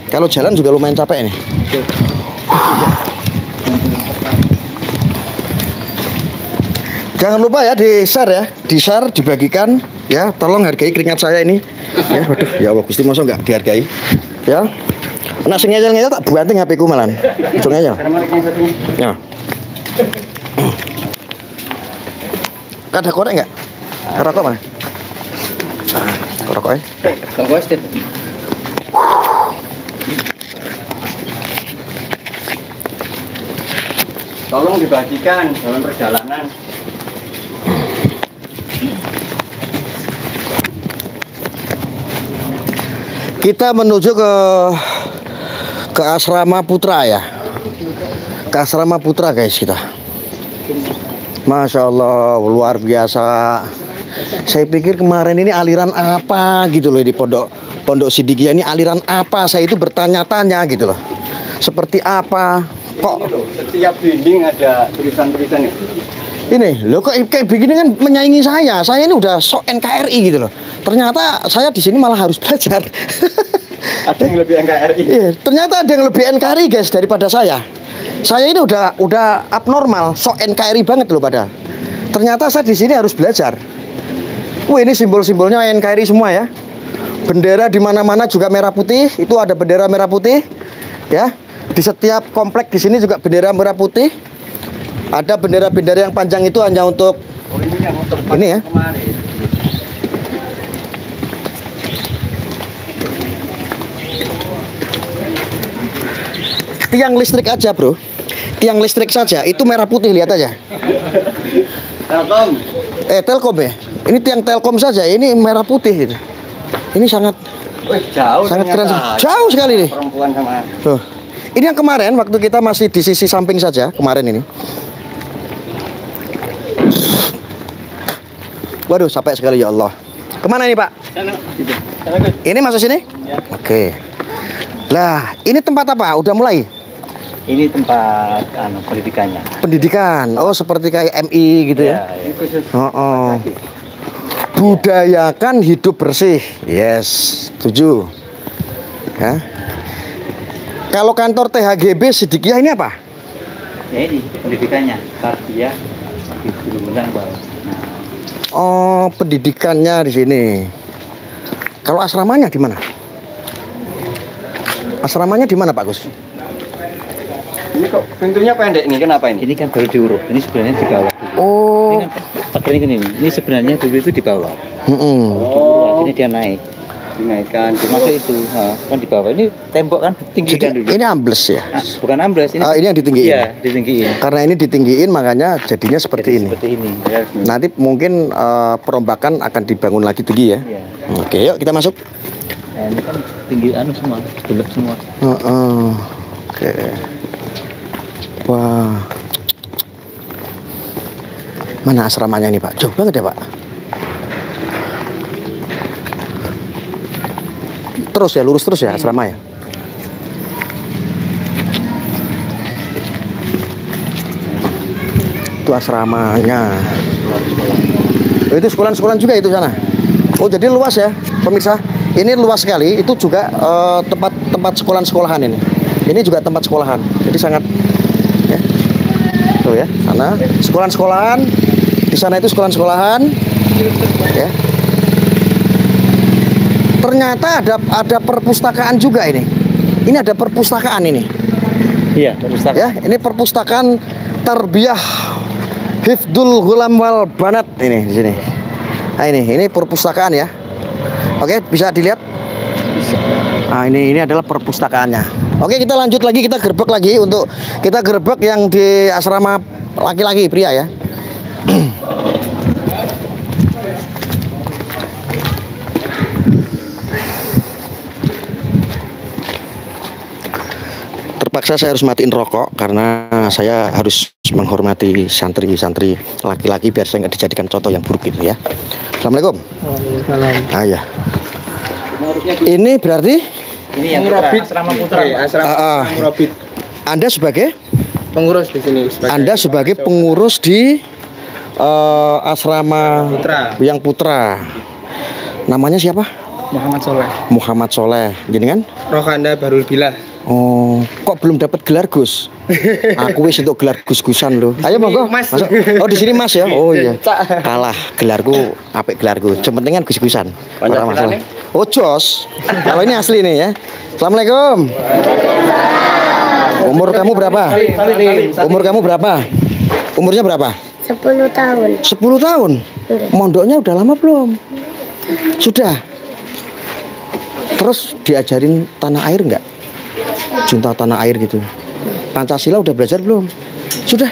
Kalau jalan juga lumayan capek nih. Jangan lupa ya di-share ya, di-share, dibagikan ya. Tolong hargai keringat saya ini. Ya, waduh, ya Allah Gusti masa enggak dihargai. Ya. Nak sing ngeyel-ngeyel tak banting HP ku malan. Ojo ngeyel. Ya. Ada korek enggak? Rokok mana? Rokoknya. Tunggu Steve. Tolong dibagikan dalam perjalanan. Kita menuju ke asrama putra ya. Ke asrama putra guys kita. Masya Allah, luar biasa. Saya pikir kemarin ini aliran apa gitu loh di Pondok Sidikiyah ini, aliran apa? Saya itu bertanya-tanya gitu loh. Seperti apa? Kok Setiap dinding ada tulisan-tulisan ya? ini loh kok kayak begini kan menyaingi saya. Saya ini udah sok NKRI gitu loh. Ternyata saya di sini malah harus belajar. Ada yang lebih NKRI. Iya, ternyata ada yang lebih NKRI guys daripada saya. Saya ini udah abnormal, sok NKRI banget loh pada. Ternyata saya di sini harus belajar. Wah, ini simbol-simbolnya NKRI semua ya. Bendera di mana-mana juga merah putih. Itu ada bendera merah putih. Ya, di setiap komplek di sini juga bendera merah putih. Ada bendera-bendera yang panjang itu hanya untuk ini ya. Tiang listrik aja bro, tiang listrik saja itu merah putih, lihat aja. Telkom. Telkom ya. Ini tiang Telkom saja, ini merah putih gitu. Ini sangat Jauh, sangat keren, jauh sekali nih. Perempuan sama. Tuh. Ini yang kemarin waktu kita masih di sisi samping saja kemarin ini. Waduh, sampai sekali ya Allah. Kemana ini Pak? Sana, gitu. Ini masuk sini? Ya. Oke. Lah, ini tempat apa? Udah mulai? Ini tempat pendidikannya. Pendidikan. Oh, seperti kayak MI gitu ya. Budayakan hidup bersih. Yes, setuju. Ya. Kalau kantor THGB Sidikiyah ini apa? Ya ini pendidikannya. Tarbiyah Guru-Guruan bawah. Oh, pendidikannya di sini. Kalau asramanya di mana? Asramanya di mana, Pak Gus? Ini kok pintunya pendek nih, kenapa ini? Ini kan baru diuruk. Ini sebenarnya di bawah. Oh. Ini kan pagar ini. Ini sebenarnya dulu itu di bawah. Oh, Akhirnya dia naik. dinaikkan. Masuk itu, kan di bawah. Ini tembok kan tinggi kan dulu. Ini ambles ya? Bukan ambles. Ini yang ditinggiin. Iya, ditinggiin. Karena ini ditinggiin makanya jadinya seperti ini. Seperti ini. Ya. Nanti mungkin perombakan akan dibangun lagi tinggi ya. Iya. Oke, yuk kita masuk. Nah, ini kan tinggi semua, gelap semua. Oke. Wah. Mana asramanya ini, Pak? Jauh banget ya, Pak? Terus ya, lurus terus ya asrama ya. Itu asramanya. Itu sekolah-sekolah juga itu sana. Oh, jadi luas ya, pemirsa. Ini luas sekali. Itu juga tempat sekolahan ini. Ini juga tempat sekolahan. Jadi sangat ya. Tuh ya, sana sekolahan. Di sana itu sekolahan. Ya. Ternyata ada perpustakaan juga ini. Ini ada perpustakaan ini. Iya, perpustakaan. Ya, ini perpustakaan Tarbiyah Hifdul Ghulam wal Banat ini di sini. Nah, ini perpustakaan ya. Oke, bisa dilihat. Nah, ini adalah perpustakaannya. Oke, kita lanjut lagi, kita gerbek lagi untuk kita gerbek yang di asrama laki-laki pria ya. Terpaksa saya harus matiin rokok karena saya harus menghormati santri-santri laki-laki biar saya nggak dijadikan contoh yang buruk gitu ya. Assalamualaikum. Waalaikumsalam. Ah ya. Ini berarti Ini yang asrama putra. Asrama Murabit. Anda sebagai Pengurus di sini. Anda sebagai pengurus di asrama yang putra. Namanya siapa? Muhammad Soleh. Muhammad Soleh. Jenengan? Rohanda Barul Bilah. Oh, kok belum dapat gelar Gus? Aku wis untuk gelar Gus-Gusan loh. Ayo monggo. Mas. Masuk. Oh, di sini Mas ya. Oh iya. Kalah gelarku, apik gelarku. Cementingan Gus-Gusan. Ora masalah. Oh, jos. Kalau ini asli nih ya. Assalamualaikum. Umur kamu berapa? Umur kamu berapa? Umurnya berapa? 10 tahun. 10 tahun. Mondoknya udah lama belum? Sudah. Terus diajarin tanah air enggak? Cinta tanah air gitu. Pancasila udah belajar belum? Sudah.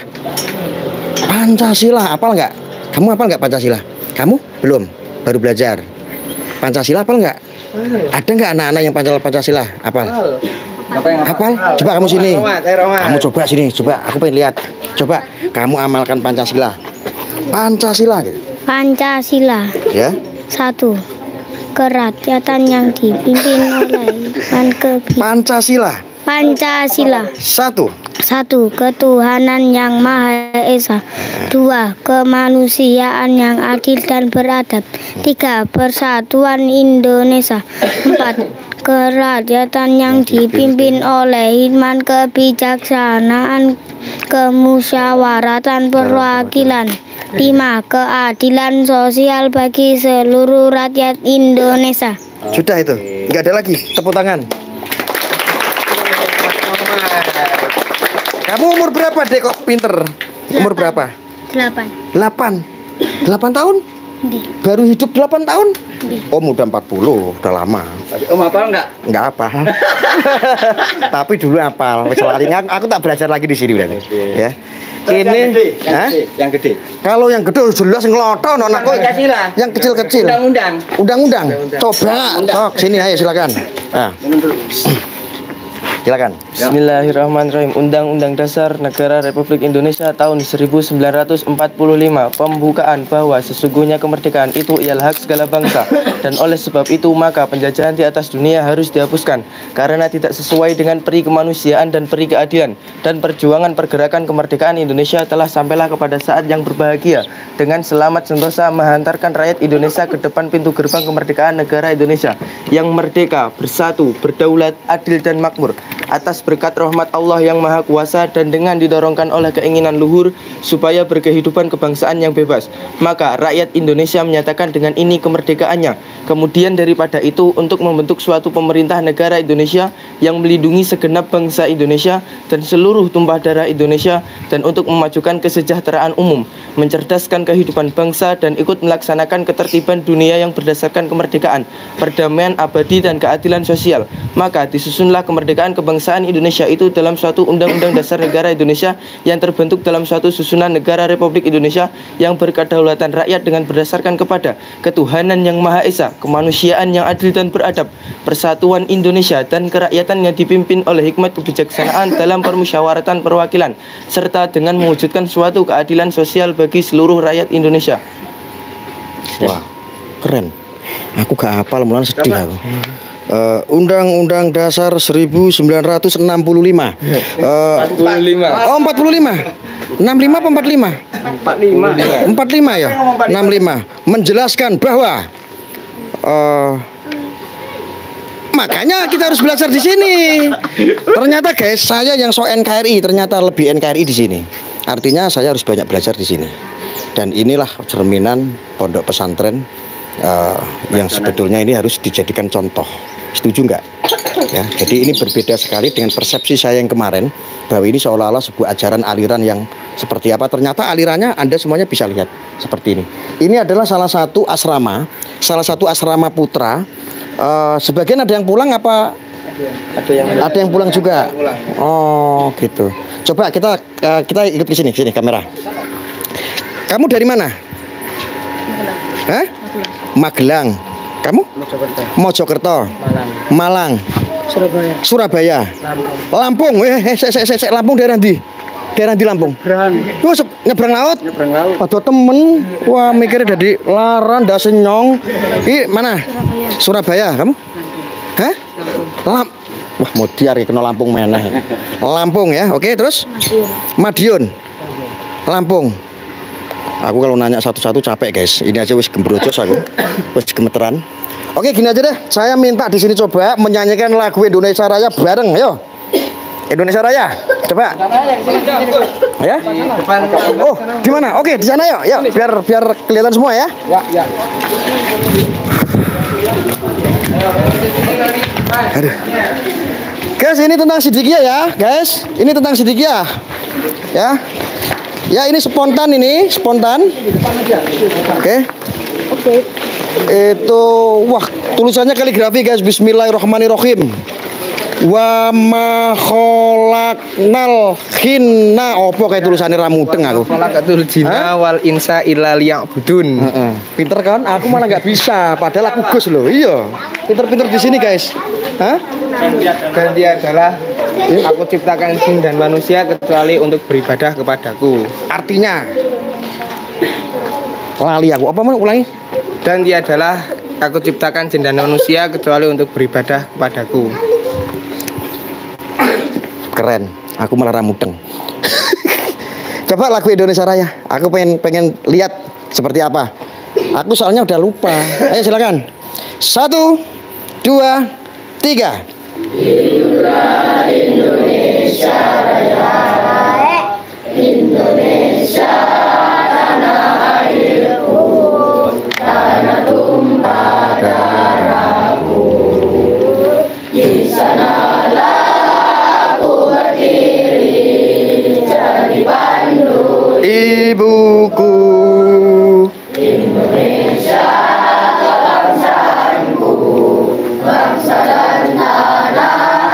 Pancasila hafal nggak? Kamu hafal nggak Pancasila? Kamu belum, baru belajar. Pancasila hafal nggak? Ada nggak anak-anak yang Pancasila hafal? Hafal? Coba kamu sini. Kamu coba sini, coba. Aku pengen lihat. Coba kamu amalkan Pancasila. Pancasila. Gitu. Pancasila. Ya. 1. Kerakyatan yang dipimpin oleh Pancasila. Pancasila. 1. Ketuhanan yang Maha Esa. 2. Kemanusiaan yang adil dan beradab. 3. Persatuan Indonesia. 4. Kerakyatan yang dipimpin oleh hikmat kebijaksanaan kemusyawaratan perwakilan. 5. Keadilan sosial bagi seluruh rakyat Indonesia. Sudah itu, nggak ada lagi. Tepuk tangan. Kamu umur berapa dek kok pinter? Umur berapa? 8. 8 tahun? Baru hidup 8 tahun? Om udah 40, udah lama. Om hafal nggak? Nggak apa. Tapi dulu hafal. Aku tak belajar lagi di sini berarti. Ya. Ini yang gede. Kalau yang gede jelas ngelotok anakku. Yang kecil-kecil. Undang-undang. Coba. Sok sini ayo silakan. Nah. Silakan. Bismillahirrahmanirrahim. Undang-Undang Dasar Negara Republik Indonesia tahun 1945. Pembukaan bahwa sesungguhnya kemerdekaan itu ialah hak segala bangsa, dan oleh sebab itu maka penjajahan di atas dunia harus dihapuskan karena tidak sesuai dengan peri kemanusiaan dan peri keadilan. Dan perjuangan pergerakan kemerdekaan Indonesia telah sampailah kepada saat yang berbahagia dengan selamat sentosa menghantarkan rakyat Indonesia ke depan pintu gerbang kemerdekaan negara Indonesia yang merdeka, bersatu, berdaulat, adil dan makmur atas berkat rahmat Allah yang Maha Kuasa dan dengan didorongkan oleh keinginan luhur supaya berkehidupan kebangsaan yang bebas. Maka rakyat Indonesia menyatakan dengan ini kemerdekaannya. Kemudian daripada itu untuk membentuk suatu pemerintah negara Indonesia yang melindungi segenap bangsa Indonesia dan seluruh tumpah darah Indonesia, dan untuk memajukan kesejahteraan umum, mencerdaskan kehidupan bangsa dan ikut melaksanakan ketertiban dunia yang berdasarkan kemerdekaan, perdamaian abadi dan keadilan sosial. Maka disusunlah kemerdekaan kebangsaan Indonesia itu dalam suatu Undang-Undang Dasar Negara Indonesia yang terbentuk dalam suatu susunan negara Republik Indonesia yang berkedaulatan rakyat dengan berdasarkan kepada ketuhanan yang Maha Esa, kemanusiaan yang adil dan beradab, persatuan Indonesia dan kerakyatan yang dipimpin oleh hikmat kebijaksanaan dalam permusyawaratan perwakilan, serta dengan mewujudkan suatu keadilan sosial bagi seluruh rakyat Indonesia. Wah, keren. Aku gak hafal, mulai sedih aku. Undang-Undang Dasar 1945. 45. Oh, 45. 65 apa 45? 45 ya. 65 menjelaskan bahwa makanya kita harus belajar di sini. Ternyata guys, saya yang so NKRI ternyata lebih NKRI di sini. Artinya saya harus banyak belajar di sini. Dan inilah cerminan pondok pesantren yang sebetulnya ini harus dijadikan contoh. Setuju nggak? Ya, jadi ini berbeda sekali dengan persepsi saya yang kemarin bahwa ini seolah-olah sebuah ajaran aliran yang seperti apa. Ternyata alirannya Anda semuanya bisa lihat seperti ini. Ini adalah salah satu asrama putra. Sebagian ada yang pulang apa? Ada yang pulang juga. Oh, gitu. Coba kita ikut ke sini kamera. Kamu dari mana? Hah? Magelang. Kamu? Mojokerto. Malang. Surabaya. Lampung. Lampung daerah di? Daerah di Lampung. Nyebrang laut. Aduh temen. Wah, mikirnya dari Laran, Dasenyong. Ini mana? Surabaya. Kamu? Hah? Wah, mau diari kena Lampung mana? Lampung ya. Oke, terus? Madiun. Lampung. Aku kalau nanya satu-satu capek guys. Ini aja wis gembrojos aku. Wis gemeteran. Oke, gini aja deh. Saya minta di sini coba menyanyikan lagu Indonesia Raya bareng. Ayo. Indonesia Raya. Coba. Ya? Oh, di mana? Oke, di sana yuk. Yuk, biar kelihatan semua ya. Ya. Aduh. Guys, ini tentang Sidikiyah ya, guys. Ini tentang Sidikiyah. Ya. Ya, ini spontan Oke. Itu wah, tulisannya kaligrafi guys. Bismillahirrahmanirrahim. Wa ma khalaqnal jinna. Opo kayak tulisannya ramudeng aku. Khalaqatul jinna wal insa illa liya'budun. Pinter kan? Aku malah nggak bisa. Padahal aku Gus loh. Iya. Pinter-pinter di sini guys. Hah? Dan dia adalah aku ciptakan jin dan manusia kecuali untuk beribadah kepadaku. Artinya lali aku. Apa mau ulangi? Dan dia adalah aku ciptakan jin dan manusia kecuali untuk beribadah kepadaku. Keren. Aku malah ramudeng. Coba lagu Indonesia Raya. Aku pengen lihat seperti apa. Aku soalnya udah lupa. Ayo silakan. 1, 2, 3. Hiduplah Indonesia Raya, Indonesia tanah airku, tanah tumpah darahku. Di sanalah aku berdiri jadi pandu ibuku. Indonesia kebangsaanku, bangsa dan tanah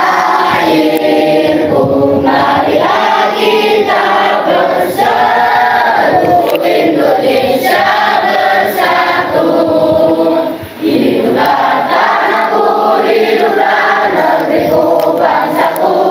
airku. Marilah kita bersatu, Indonesia bersatu. Hiduplah tanahku, hiduplah negeriku, bangsaku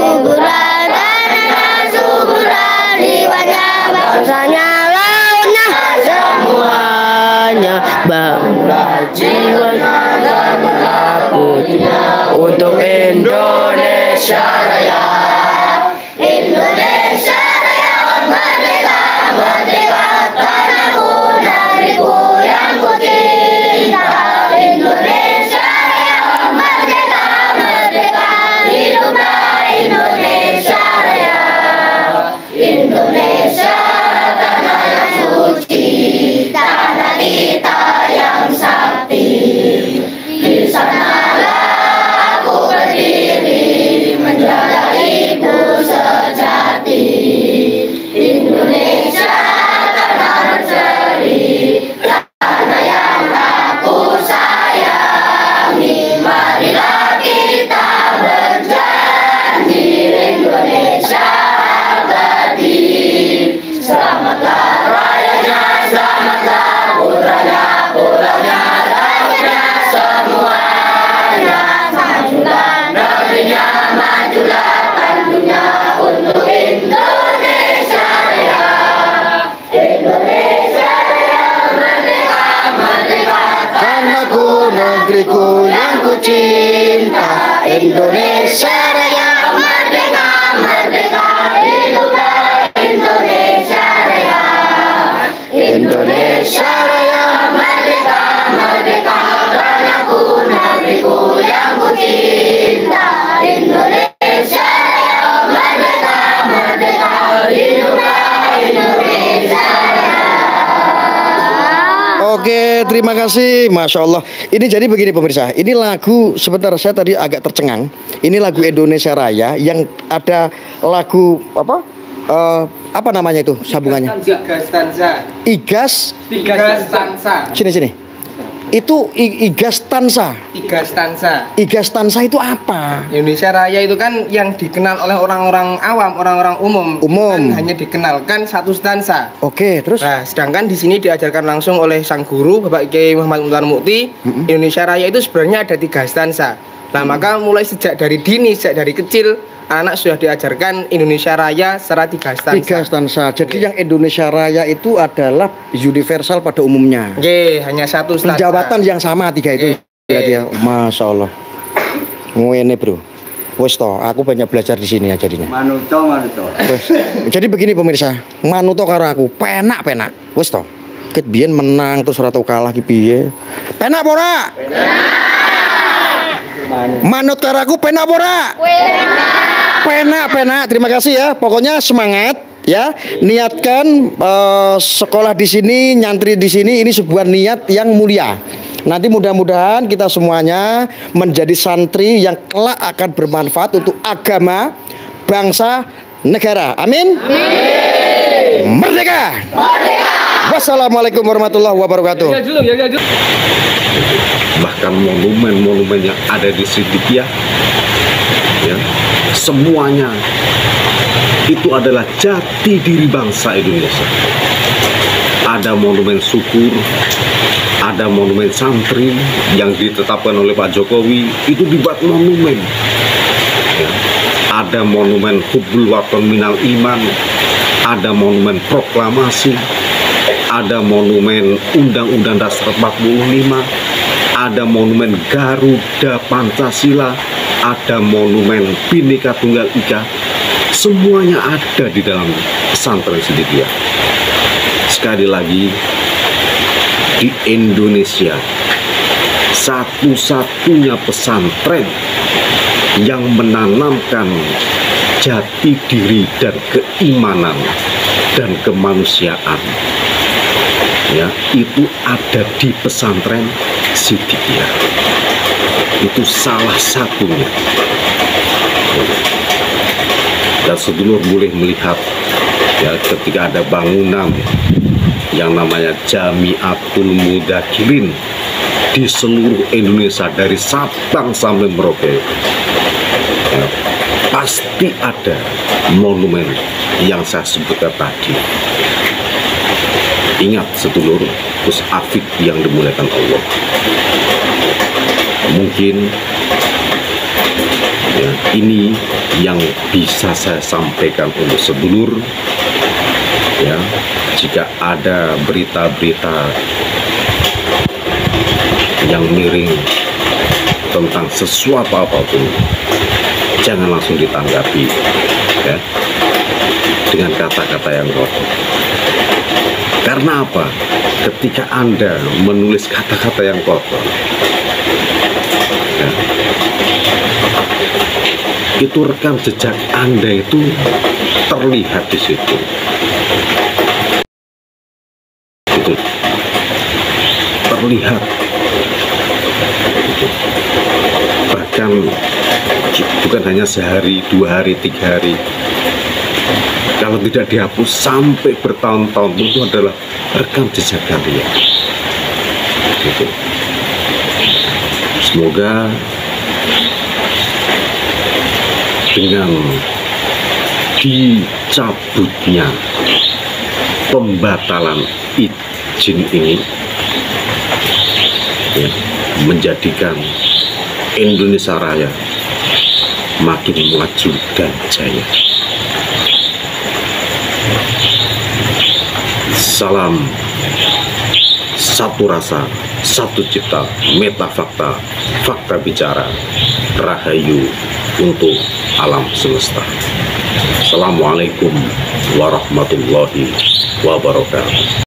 suburan tanahnya suburan jiwanya bangsanya lautnya semuanya bangga jiwanya putih untuk Indonesia Raya. Indonesia Raya merdeka, merdeka tanahku negeriku yang ku cinta. Indonesia Raya merdeka, merdeka hiduplah Indonesia Raya. Indonesia tanah yang suci, tanah kita yang sakti. Di sanalah aku berdiri menjaga ibu sejati. Indonesia tanah berseri, tanah yang aku sayangi. Marilah kita berjanji Indonesia abadi. Selamatlah rayanya, selamatlah putranya, pulaunya, lautnya, semuanya. Majulah negerinya, majulah tandunya untuk Indonesia Raya. Indonesia Raya merdeka, merdeka tanahku negeriku yang ku cinta. Indonesia Raya merdeka, merdeka hiduplah Indonesia Raya. Indonesia Raya merdeka, merdeka tanahku negeriku yang ku cinta. Indonesia Raya merdeka, merdeka hiduplah Indonesia Raya. Oke, terima kasih, Masya Allah. Ini jadi begini pemirsa, ini lagu sebentar saya tadi agak tercengang. Ini lagu Indonesia Raya yang ada lagu apa namanya itu sambungannya? Igas Tansa. Igas. Igas Tansa. Sini. Itu Igas Tansa. Igas Tansa. Igas Tansa itu apa? Indonesia Raya itu kan yang dikenal oleh orang-orang awam, orang-orang umum. Kan hanya dikenalkan satu stansa. Oke, terus? Nah, sedangkan di sini diajarkan langsung oleh sang guru Bapak Kiai Muhammad Mukhtar Mukti. Indonesia Raya itu sebenarnya ada 3 stansa. Nah, maka mulai sejak dari dini, sejak dari kecil, anak sudah diajarkan Indonesia Raya secara 3 stansa. 3 stansa. Jadi yang Indonesia Raya itu adalah universal pada umumnya. Oke, hanya 1 stansa. Penjawatan yang sama 3 itu. Ya, Masya Allah. Ngene bro. Wes toh, aku banyak belajar di sini ya jadinya. Manuto. Jadi begini pemirsa, manuto karo aku penak. Wes toh. Ket biyen menang terus ora tau kalah ki piye. Penak apa ora? Manut karo aku penak apa ora? Penak. Terima kasih ya. Pokoknya semangat ya. Niatkan sekolah di sini, nyantri di sini ini sebuah niat yang mulia. Nanti mudah-mudahan kita semuanya menjadi santri yang kelak akan bermanfaat untuk agama, bangsa, negara. Amin. Merdeka. Wassalamualaikum warahmatullahi wabarakatuh. Bahkan monumen-monumen yang ada di Siddiqiyah, ya, semuanya itu adalah jati diri bangsa Indonesia. Ada monumen syukur, ada monumen santri yang ditetapkan oleh Pak Jokowi, itu dibuat monumen. Ya. Ada monumen hubbul waton minal iman, ada monumen proklamasi, ada monumen Undang-Undang Dasar 45, ada monumen Garuda Pancasila, ada monumen Bhinneka Tunggal Ika. Semuanya ada di dalam pesantren Siddiqiyah. Sekali lagi, di Indonesia satu-satunya pesantren yang menanamkan jati diri dan keimanan dan kemanusiaan, ya, itu ada di pesantren Siddiqiyah. Itu salah satunya. Dan sedulur boleh melihat ya, ketika ada bangunan yang namanya Jamiatul Mudzakirin di seluruh Indonesia dari Sabang sampai Merauke, ya, pasti ada monumen yang saya sebutkan tadi. Ingat sedulur, Gus Afid yang dimuliakan Allah, mungkin Ya, ini yang bisa saya sampaikan untuk sedulur. Ya, jika ada berita-berita yang miring tentang sesuatu apapun, jangan langsung ditanggapi ya, dengan kata-kata yang kotor. Karena apa? Ketika Anda menulis kata-kata yang kotor, ya, itu rekam jejak Anda itu terlihat di situ. Itu terlihat. Itu. Bahkan bukan hanya sehari, 2 hari, 3 hari. Kalau tidak dihapus sampai bertahun-tahun, itu adalah rekam jejak kalian. Gitu. Semoga dengan dicabutnya pembatalan izin ini, ya, menjadikan Indonesia Raya makin maju dan jaya. Salam satu rasa, satu cipta, meta fakta, fakta bicara, rahayu untuk alam semesta. Assalamualaikum warahmatullahi wabarakatuh.